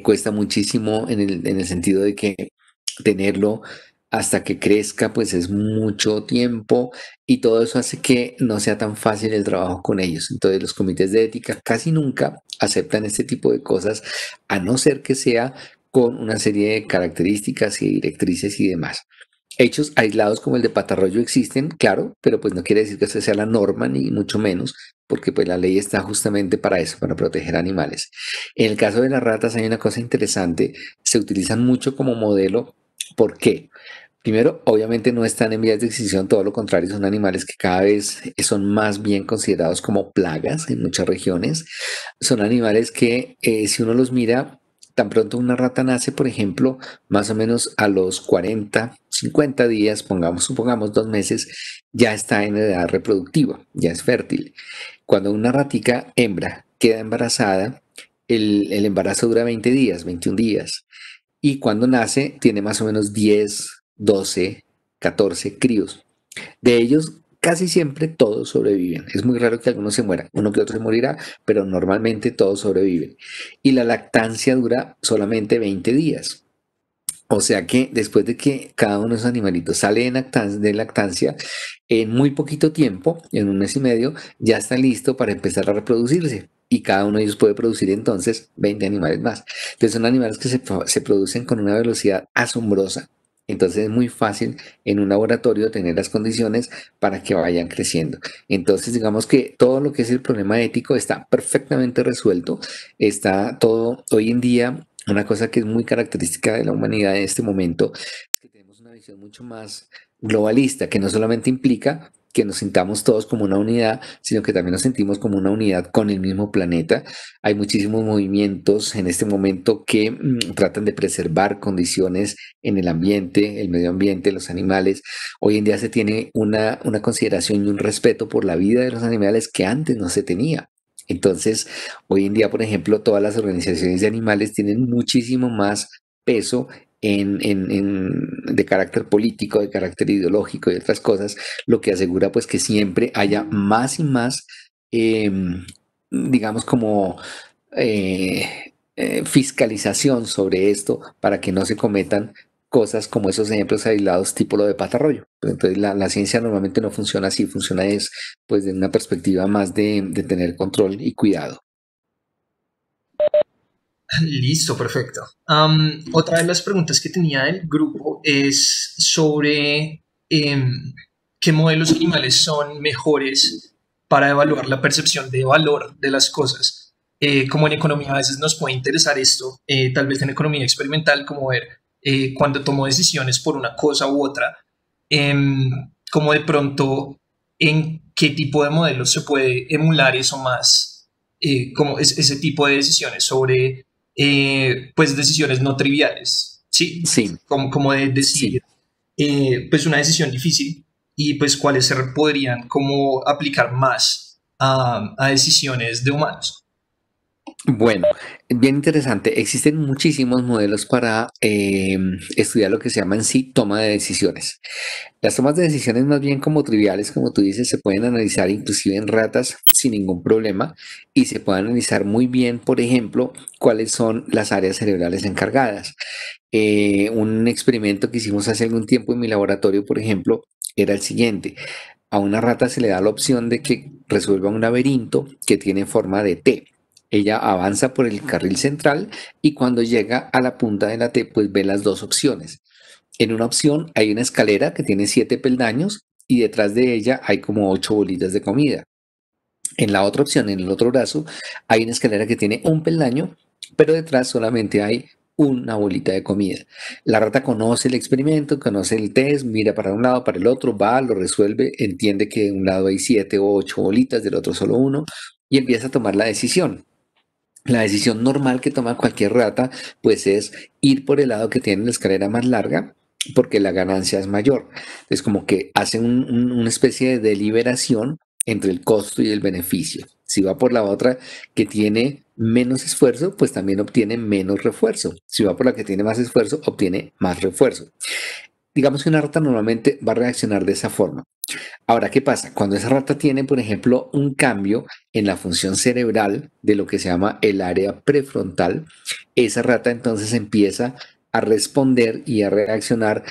cuesta muchísimo en el sentido de que tenerlo hasta que crezca, pues es mucho tiempo y todo eso hace que no sea tan fácil el trabajo con ellos. Entonces los comités de ética casi nunca aceptan este tipo de cosas, a no ser que sea con una serie de características y directrices y demás. Hechos aislados como el de Patarroyo existen, claro, pero pues no quiere decir que esa sea la norma, ni mucho menos, porque pues la ley está justamente para eso, para proteger animales. En el caso de las ratas hay una cosa interesante, se utilizan mucho como modelo. ¿Por qué? Primero, obviamente no están en vías de extinción, todo lo contrario, son animales que cada vez son más bien considerados como plagas en muchas regiones. Son animales que si uno los mira, tan pronto una rata nace, por ejemplo, más o menos a los 40, 50 días, supongamos 2 meses, ya está en edad reproductiva, ya es fértil. Cuando una ratica hembra queda embarazada, el embarazo dura 20 días, 21 días. Y cuando nace, tiene más o menos 10, 12, 14 críos. De ellos, casi siempre todos sobreviven. Es muy raro que algunos se mueran. Uno que otro se morirá, pero normalmente todos sobreviven. Y la lactancia dura solamente 20 días. O sea que después de que cada uno de esos animalitos sale de lactancia, en muy poquito tiempo, en un mes y medio, ya está listo para empezar a reproducirse. Y cada uno de ellos puede producir entonces 20 animales más. Entonces son animales que se producen con una velocidad asombrosa. Entonces es muy fácil en un laboratorio tener las condiciones para que vayan creciendo. Entonces digamos que todo lo que es el problema ético está perfectamente resuelto. Está todo hoy en día. Una cosa que es muy característica de la humanidad en este momento es que tenemos una visión mucho más globalista, que no solamente implica que nos sintamos todos como una unidad, sino que también nos sentimos como una unidad con el mismo planeta. Hay muchísimos movimientos en este momento que tratan de preservar condiciones en el ambiente, el medio ambiente, los animales. Hoy en día se tiene una consideración y un respeto por la vida de los animales que antes no se tenía. Entonces, hoy en día, por ejemplo, todas las organizaciones de animales tienen muchísimo más peso de carácter político, de carácter ideológico y otras cosas, lo que asegura pues que siempre haya más y más, eh, digamos, como fiscalización sobre esto para que no se cometan cosas como esos ejemplos aislados tipo lo de patarroyo. Entonces la ciencia normalmente no funciona así, funciona es pues de una perspectiva más de tener control y cuidado. Listo, perfecto. Otra de las preguntas que tenía del grupo es sobre qué modelos animales son mejores para evaluar la percepción de valor de las cosas. Como en economía a veces nos puede interesar esto, tal vez en economía experimental, como ver cuando tomo decisiones por una cosa u otra, em, como de pronto en qué tipo de modelos se puede emular eso más, como ese tipo de decisiones sobre pues decisiones no triviales, ¿sí? Sí, Como de sí. decidir pues una decisión difícil y pues cuáles se podrían como aplicar más a decisiones de humanos. Bueno, bien interesante. Existen muchísimos modelos para estudiar lo que se llama en sí toma de decisiones. Las tomas de decisiones más bien como triviales, como tú dices, se pueden analizar inclusive en ratas sin ningún problema y se puede analizar muy bien, por ejemplo, cuáles son las áreas cerebrales encargadas. Un experimento que hicimos hace algún tiempo en mi laboratorio, por ejemplo, era el siguiente. A una rata se le da la opción de que resuelva un laberinto que tiene forma de T. Ella avanza por el carril central y cuando llega a la punta de la T, pues ve las dos opciones. En una opción hay una escalera que tiene 7 peldaños y detrás de ella hay como 8 bolitas de comida. En la otra opción, en el otro brazo, hay una escalera que tiene un peldaño, pero detrás solamente hay una bolita de comida. La rata conoce el experimento, conoce el test, mira para un lado, para el otro, va, lo resuelve, entiende que de un lado hay 7 o 8 bolitas, del otro solo uno, y empieza a tomar la decisión. La decisión normal que toma cualquier rata, pues es ir por el lado que tiene la escalera más larga, porque la ganancia es mayor. Es como que hace una especie de deliberación entre el costo y el beneficio. Si va por la otra que tiene menos esfuerzo, pues también obtiene menos refuerzo. Si va por la que tiene más esfuerzo, obtiene más refuerzo. Digamos que una rata normalmente va a reaccionar de esa forma. Ahora, ¿qué pasa? Cuando esa rata tiene, por ejemplo, un cambio en la función cerebral de lo que se llama el área prefrontal, esa rata entonces empieza a responder y a reaccionar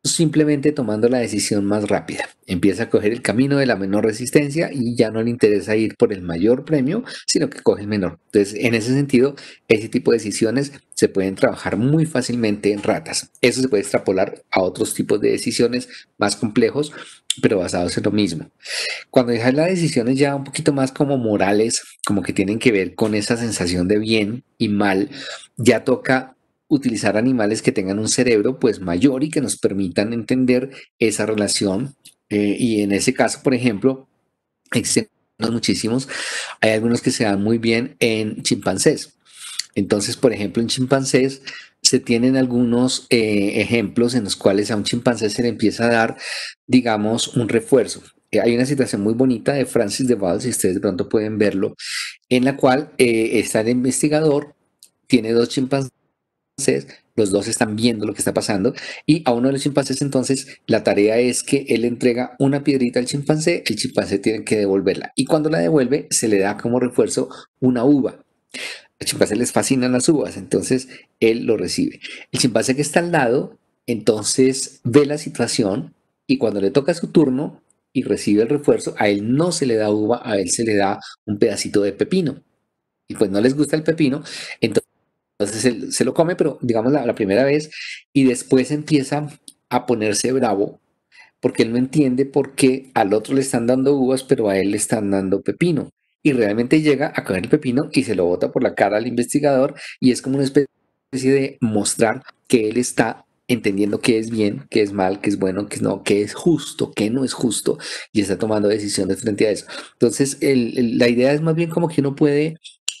simplemente tomando la decisión más rápida. Empieza a coger el camino de la menor resistencia y ya no le interesa ir por el mayor premio, sino que coge el menor. Entonces, en ese sentido, ese tipo de decisiones se pueden trabajar muy fácilmente en ratas. Eso se puede extrapolar a otros tipos de decisiones más complejos, pero basados en lo mismo. Cuando dejas las decisiones ya un poquito más como morales, como que tienen que ver con esa sensación de bien y mal, ya toca utilizar animales que tengan un cerebro pues mayor y que nos permitan entender esa relación. Y en ese caso, por ejemplo, existen muchísimos, hay algunos que se dan muy bien en chimpancés. Entonces, por ejemplo, en chimpancés se tienen algunos ejemplos en los cuales a un chimpancé se le empieza a dar, digamos, un refuerzo. Hay una situación muy bonita de Francis de Waal, si ustedes de pronto pueden verlo, en la cual está el investigador, tiene dos chimpancés, los dos están viendo lo que está pasando y a uno de los chimpancés entonces la tarea es que él entrega una piedrita al chimpancé, el chimpancé tiene que devolverla y cuando la devuelve se le da como refuerzo una uva. Al chimpancé les fascinan las uvas, entonces él lo recibe. El chimpancé que está al lado, entonces ve la situación y cuando le toca su turno y recibe el refuerzo, a él no se le da uva, a él se le da un pedacito de pepino. Y pues no les gusta el pepino, entonces él se lo come, pero digamos la primera vez, y después empieza a ponerse bravo porque él no entiende por qué al otro le están dando uvas, pero a él le están dando pepino. Y realmente llega a coger el pepino y se lo bota por la cara al investigador y es como una especie de mostrar que él está entendiendo qué es bien, qué es mal, qué es bueno, qué es no, qué es justo, qué no es justo y está tomando decisiones frente a eso. Entonces, la idea es más bien como que uno puede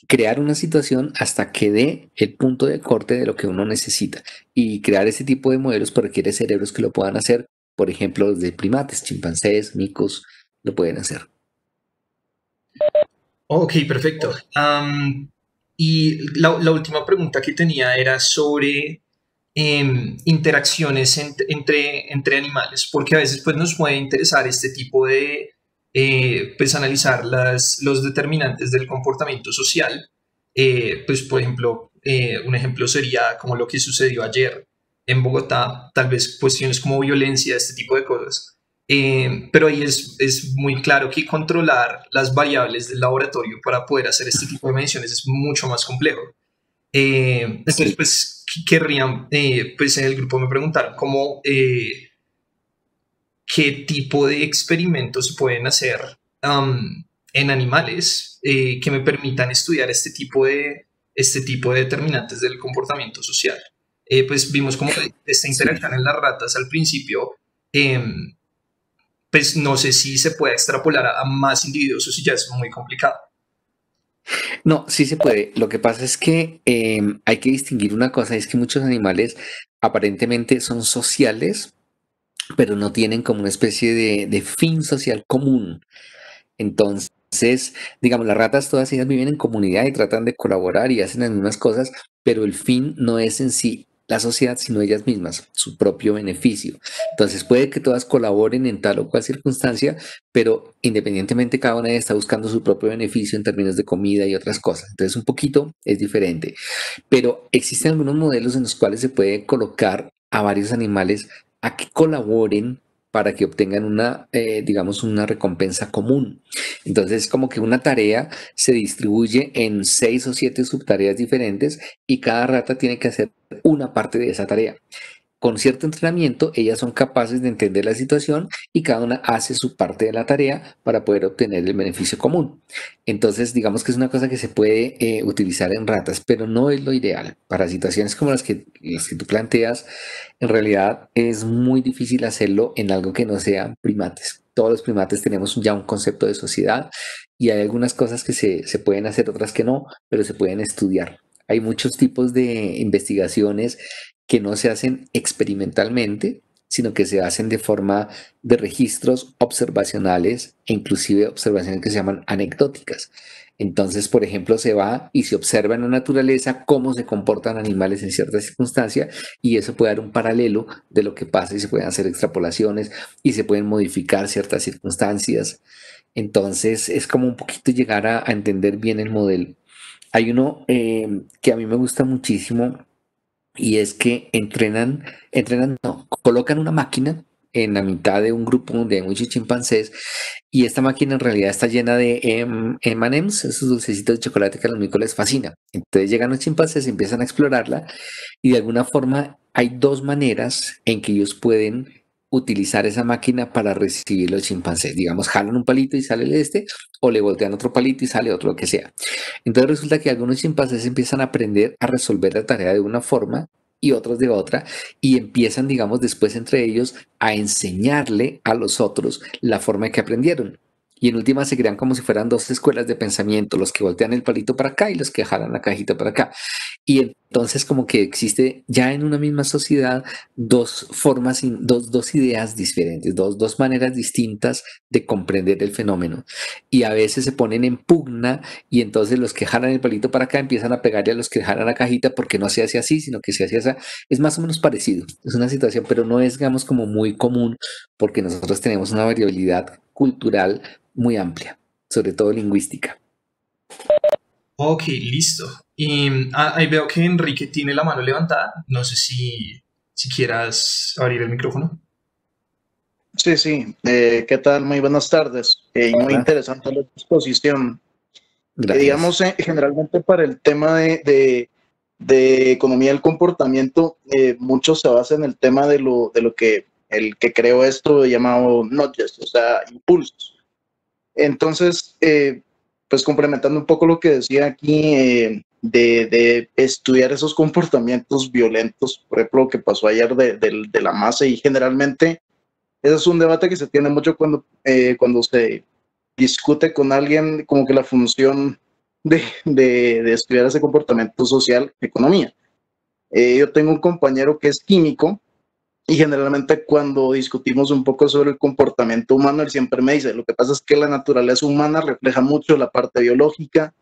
crear una situación hasta que dé el punto de corte de lo que uno necesita. Y crear ese tipo de modelos pues, requiere cerebros que lo puedan hacer. Por ejemplo, los de primates, chimpancés, micos, lo pueden hacer. Ok, perfecto. Y la última pregunta que tenía era sobre interacciones entre animales, porque a veces pues, nos puede interesar este tipo de, pues analizar los determinantes del comportamiento social. Pues por ejemplo, un ejemplo sería como lo que sucedió ayer. en Bogotá, tal vez cuestiones como violencia, este tipo de cosas. Pero ahí es muy claro que controlar las variables del laboratorio para poder hacer este tipo de mediciones es mucho más complejo. Entonces, Sí. pues, querrían, pues en el grupo me preguntaron cómo, qué tipo de experimentos se pueden hacer en animales que me permitan estudiar este tipo de determinantes del comportamiento social. Pues vimos como esta Sí. interacción en las ratas al principio, eh, pues no sé si se puede extrapolar a más individuos o si ya es muy complicado. No, sí se puede. Lo que pasa es que hay que distinguir una cosa, es que muchos animales aparentemente son sociales, pero no tienen como una especie de fin social común. Entonces, digamos, las ratas todas ellas viven en comunidad y tratan de colaborar y hacen las mismas cosas, pero el fin no es en sí la sociedad, sino ellas mismas, su propio beneficio. Entonces, puede que todas colaboren en tal o cual circunstancia, pero independientemente cada una de ellas está buscando su propio beneficio en términos de comida y otras cosas. Entonces, un poquito es diferente. Pero existen algunos modelos en los cuales se puede colocar a varios animales a que colaboren para que obtengan una, digamos, una recompensa común. Entonces, como que una tarea se distribuye en 6 o 7 subtareas diferentes y cada rata tiene que hacer una parte de esa tarea. Con cierto entrenamiento, ellas son capaces de entender la situación y cada una hace su parte de la tarea para poder obtener el beneficio común. Entonces, digamos que es una cosa que se puede utilizar en ratas, pero no es lo ideal. Para situaciones como las que tú planteas, en realidad es muy difícil hacerlo en algo que no sean primates. Todos los primates tenemos ya un concepto de sociedad y hay algunas cosas que se pueden hacer, otras que no, pero se pueden estudiar. Hay muchos tipos de investigaciones que no se hacen experimentalmente, sino que se hacen de forma de registros observacionales e inclusive observaciones que se llaman anecdóticas. Entonces, por ejemplo, se va y se observa en la naturaleza cómo se comportan animales en ciertas circunstancias y eso puede dar un paralelo de lo que pasa y se pueden hacer extrapolaciones y se pueden modificar ciertas circunstancias. Entonces, es como un poquito llegar a entender bien el modelo. Hay uno que a mí me gusta muchísimo y es que no, colocan una máquina en la mitad de un grupo donde hay muchos chimpancés y esta máquina en realidad está llena de M&M's, esos dulcecitos de chocolate que a los micos les fascina. Entonces llegan los chimpancés, empiezan a explorarla y de alguna forma hay dos maneras en que ellos pueden utilizar esa máquina para recibir los chimpancés. Digamos, jalan un palito y sale el este, o le voltean otro palito y sale otro, lo que sea. Entonces resulta que algunos chimpancés empiezan a aprender a resolver la tarea de una forma y otros de otra, y empiezan, digamos, después entre ellos a enseñarle a los otros la forma en que aprendieron. Y en última se crean como si fueran dos escuelas de pensamiento, los que voltean el palito para acá y los que jalan la cajita para acá. Y entonces como que existe ya en una misma sociedad dos formas, dos ideas diferentes, dos maneras distintas de comprender el fenómeno. Y a veces se ponen en pugna y entonces los que jalan el palito para acá empiezan a pegarle a los que jalan la cajita porque no se hace así, sino que se hace así. Es más o menos parecido, es una situación, pero no es, digamos, como muy común porque nosotros tenemos una variabilidad cultural muy amplia, sobre todo lingüística. Ok, listo. Y ahí veo que Enrique tiene la mano levantada. No sé si quieras abrir el micrófono. Sí, sí. ¿Qué tal? Muy buenas tardes. Muy Hola, interesante la exposición. gracias. Digamos, generalmente para el tema de economía del comportamiento, mucho se basa en el tema de lo que el que creó esto llamado nudges, o sea, impulsos. Entonces, pues complementando un poco lo que decía aquí, de estudiar esos comportamientos violentos, por ejemplo, lo que pasó ayer de la masa y generalmente ese es un debate que se tiene mucho cuando se discute con alguien como que la función de estudiar ese comportamiento social, economía. Yo tengo un compañero que es químico y generalmente cuando discutimos un poco sobre el comportamiento humano, él siempre me dice, lo que pasa es que la naturaleza humana refleja mucho la parte biológica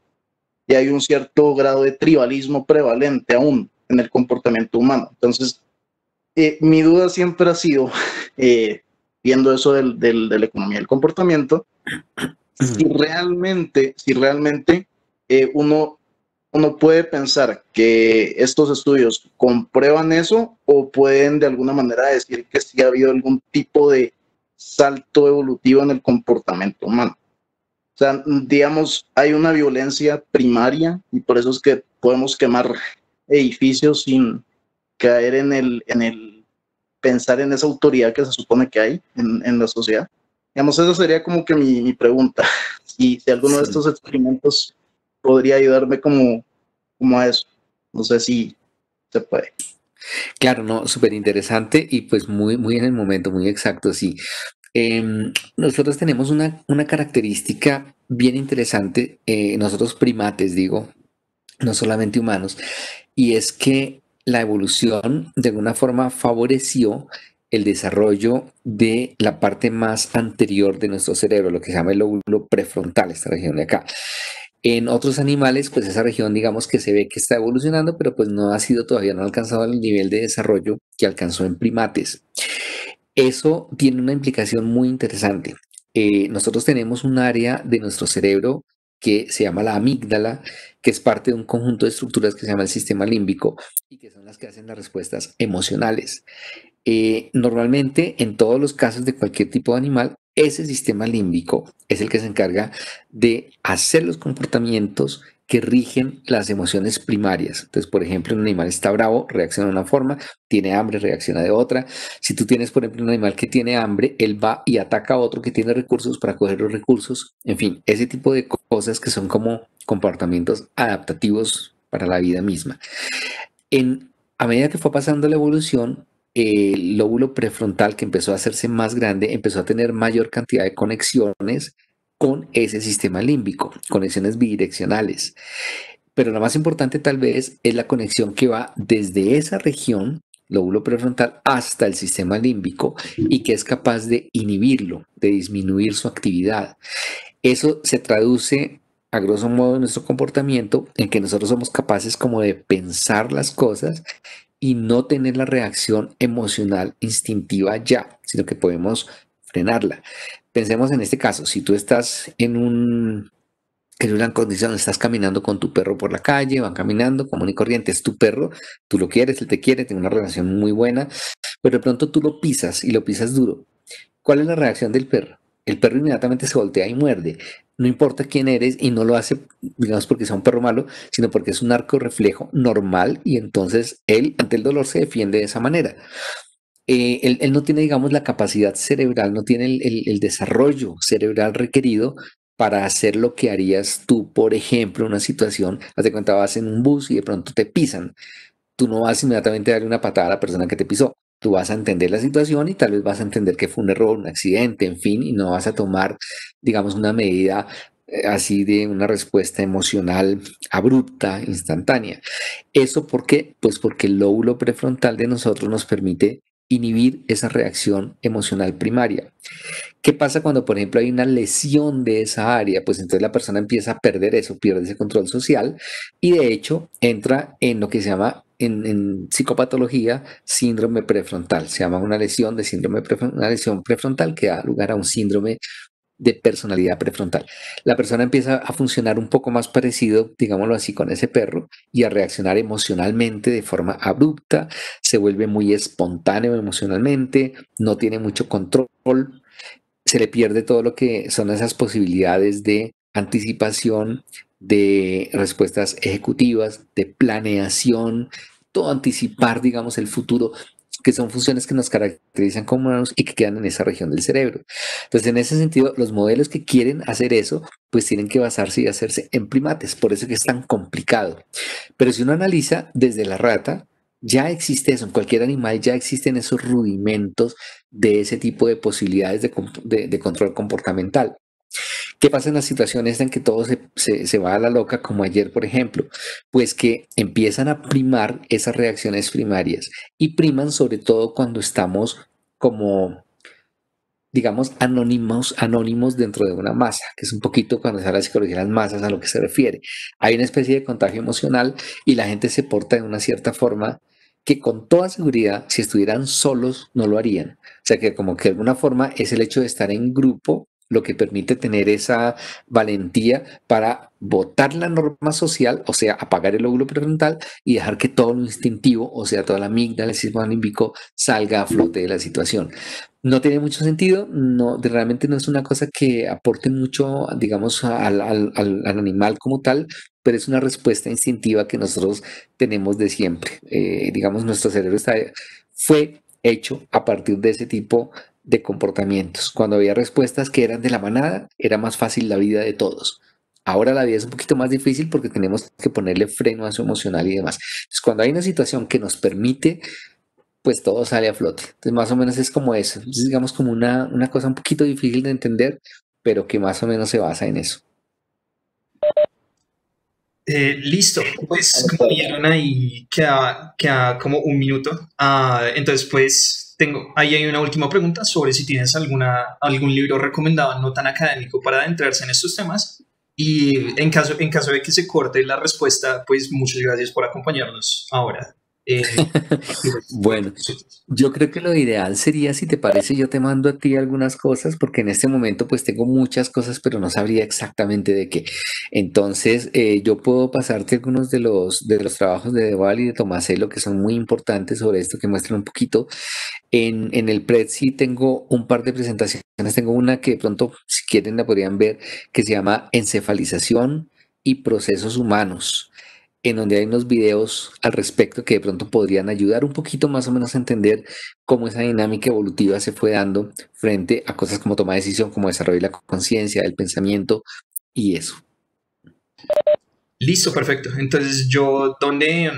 y hay un cierto grado de tribalismo prevalente aún en el comportamiento humano. Entonces, mi duda siempre ha sido, eh, viendo eso de la economía del comportamiento, si realmente uno uno puede pensar que estos estudios comprueban eso o pueden de alguna manera decir que sí ha habido algún tipo de salto evolutivo en el comportamiento humano. O sea, digamos, hay una violencia primaria y por eso es que podemos quemar edificios sin caer en el pensar en esa autoridad que se supone que hay en la sociedad. Digamos, esa sería como que mi pregunta. Si alguno de Sí. estos experimentos podría ayudarme como a eso. No sé si se puede. Claro, no, súper interesante y pues muy, muy en el momento, muy exacto, sí. Nosotros tenemos una característica bien interesante, nosotros primates, digo, no solamente humanos, y es que la evolución de alguna forma favoreció el desarrollo de la parte más anterior de nuestro cerebro, lo que se llama el lóbulo prefrontal, esta región de acá. En otros animales, pues esa región, digamos que se ve que está evolucionando, pero pues no ha sido todavía, no ha alcanzado el nivel de desarrollo que alcanzó en primates. Eso tiene una implicación muy interesante. Nosotros tenemos un área de nuestro cerebro que se llama la amígdala, que es parte de un conjunto de estructuras que se llama el sistema límbico y que son las que hacen las respuestas emocionales. Normalmente, en todos los casos de cualquier tipo de animal, ese sistema límbico es el que se encarga de hacer los comportamientos que rigen las emociones primarias. Entonces, por ejemplo, un animal está bravo, reacciona de una forma, tiene hambre, reacciona de otra. Si tú tienes, por ejemplo, un animal que tiene hambre, él va y ataca a otro que tiene recursos para coger los recursos. En fin, ese tipo de cosas que son como comportamientos adaptativos para la vida misma. A medida que fue pasando la evolución, el lóbulo prefrontal, que empezó a hacerse más grande, empezó a tener mayor cantidad de conexiones con ese sistema límbico, conexiones bidireccionales. Pero lo más importante tal vez es la conexión que va desde esa región, lóbulo prefrontal, hasta el sistema límbico y que es capaz de inhibirlo, de disminuir su actividad. Eso se traduce a grosso modo en nuestro comportamiento en que nosotros somos capaces como de pensar las cosas y no tener la reacción emocional instintiva ya, sino que podemos frenarla. Pensemos en este caso, si tú estás en una condición, estás caminando con tu perro por la calle, van caminando común y corriente, es tu perro, tú lo quieres, él te quiere, tiene una relación muy buena, pero de pronto tú lo pisas y lo pisas duro. ¿Cuál es la reacción del perro? El perro inmediatamente se voltea y muerde. No importa quién eres y no lo hace, digamos, porque sea un perro malo, sino porque es un arco reflejo normal y entonces él ante el dolor se defiende de esa manera. Él no tiene, digamos, la capacidad cerebral, no tiene el desarrollo cerebral requerido para hacer lo que harías tú, por ejemplo, en una situación, haz de cuenta, vas en un bus y de pronto te pisan. Tú no vas inmediatamente a darle una patada a la persona que te pisó. Tú vas a entender la situación y tal vez vas a entender que fue un error, un accidente, en fin, y no vas a tomar, digamos, una medida así de una respuesta emocional abrupta, instantánea. ¿Eso por qué? Pues porque el lóbulo prefrontal de nosotros nos permite inhibir esa reacción emocional primaria. ¿Qué pasa cuando, por ejemplo, hay una lesión de esa área? Pues entonces la persona empieza a perder eso, pierde ese control social y de hecho entra en lo que se llama en psicopatología síndrome prefrontal. Se llama una lesión de una lesión prefrontal que da lugar a un síndrome de personalidad prefrontal. La persona empieza a funcionar un poco más parecido, digámoslo así, con ese perro y a reaccionar emocionalmente de forma abrupta, se vuelve muy espontáneo emocionalmente, no tiene mucho control, se le pierde todo lo que son esas posibilidades de anticipación, de respuestas ejecutivas, de planeación, todo anticipar, digamos, el futuro, que son funciones que nos caracterizan como humanos y que quedan en esa región del cerebro. Entonces, en ese sentido, los modelos que quieren hacer eso, pues tienen que basarse y hacerse en primates, por eso que es tan complicado. Pero si uno analiza desde la rata, ya existe eso, en cualquier animal ya existen esos rudimentos de ese tipo de posibilidades de control comportamental. ¿Qué pasa en las situaciones en que todo se va a la loca, como ayer, por ejemplo? Pues que empiezan a primar esas reacciones primarias y priman sobre todo cuando estamos como, digamos, anónimos dentro de una masa, que es un poquito cuando se habla de psicología de las masas a lo que se refiere. Hay una especie de contagio emocional y la gente se porta de una cierta forma que con toda seguridad, si estuvieran solos, no lo harían. O sea que como que de alguna forma es el hecho de estar en grupo lo que permite tener esa valentía para botar la norma social, o sea, apagar el lóbulo prefrontal y dejar que todo lo instintivo, o sea, toda la amígdala, el sistema límbico, salga a flote de la situación. No tiene mucho sentido, no, realmente no es una cosa que aporte mucho, digamos, al animal como tal, pero es una respuesta instintiva que nosotros tenemos de siempre. Digamos, nuestro cerebro fue hecho a partir de ese tipo de comportamientos. Cuando había respuestas que eran de la manada, era más fácil la vida de todos. Ahora la vida es un poquito más difícil porque tenemos que ponerle freno a su emocional y demás. Entonces, cuando hay una situación que nos permite, pues todo sale a flote. Entonces, más o menos es como eso. Es, digamos, como una cosa un poquito difícil de entender, pero que más o menos se basa en eso. Listo, pues como vieron ahí queda como un minuto. Entonces, pues ahí hay una última pregunta sobre si tienes algún libro recomendado no tan académico para adentrarse en estos temas. Y en caso de que se corte la respuesta, pues muchas gracias por acompañarnos ahora. Bueno, yo creo que lo ideal sería, si te parece, yo te mando a ti algunas cosas, porque en este momento pues tengo muchas cosas, pero no sabría exactamente de qué. Entonces, yo puedo pasarte algunos de los trabajos de Deval y de Tomasello que son muy importantes sobre esto, que muestran un poquito. En el Prezi tengo un par de presentaciones, tengo una que de pronto, si quieren, la podrían ver, que se llama Encefalización y Procesos Humanos, en donde hay unos videos al respecto que de pronto podrían ayudar un poquito más o menos a entender cómo esa dinámica evolutiva se fue dando frente a cosas como toma de decisión, como desarrollo de la conciencia, el pensamiento y eso. Listo, perfecto. Entonces, ¿dónde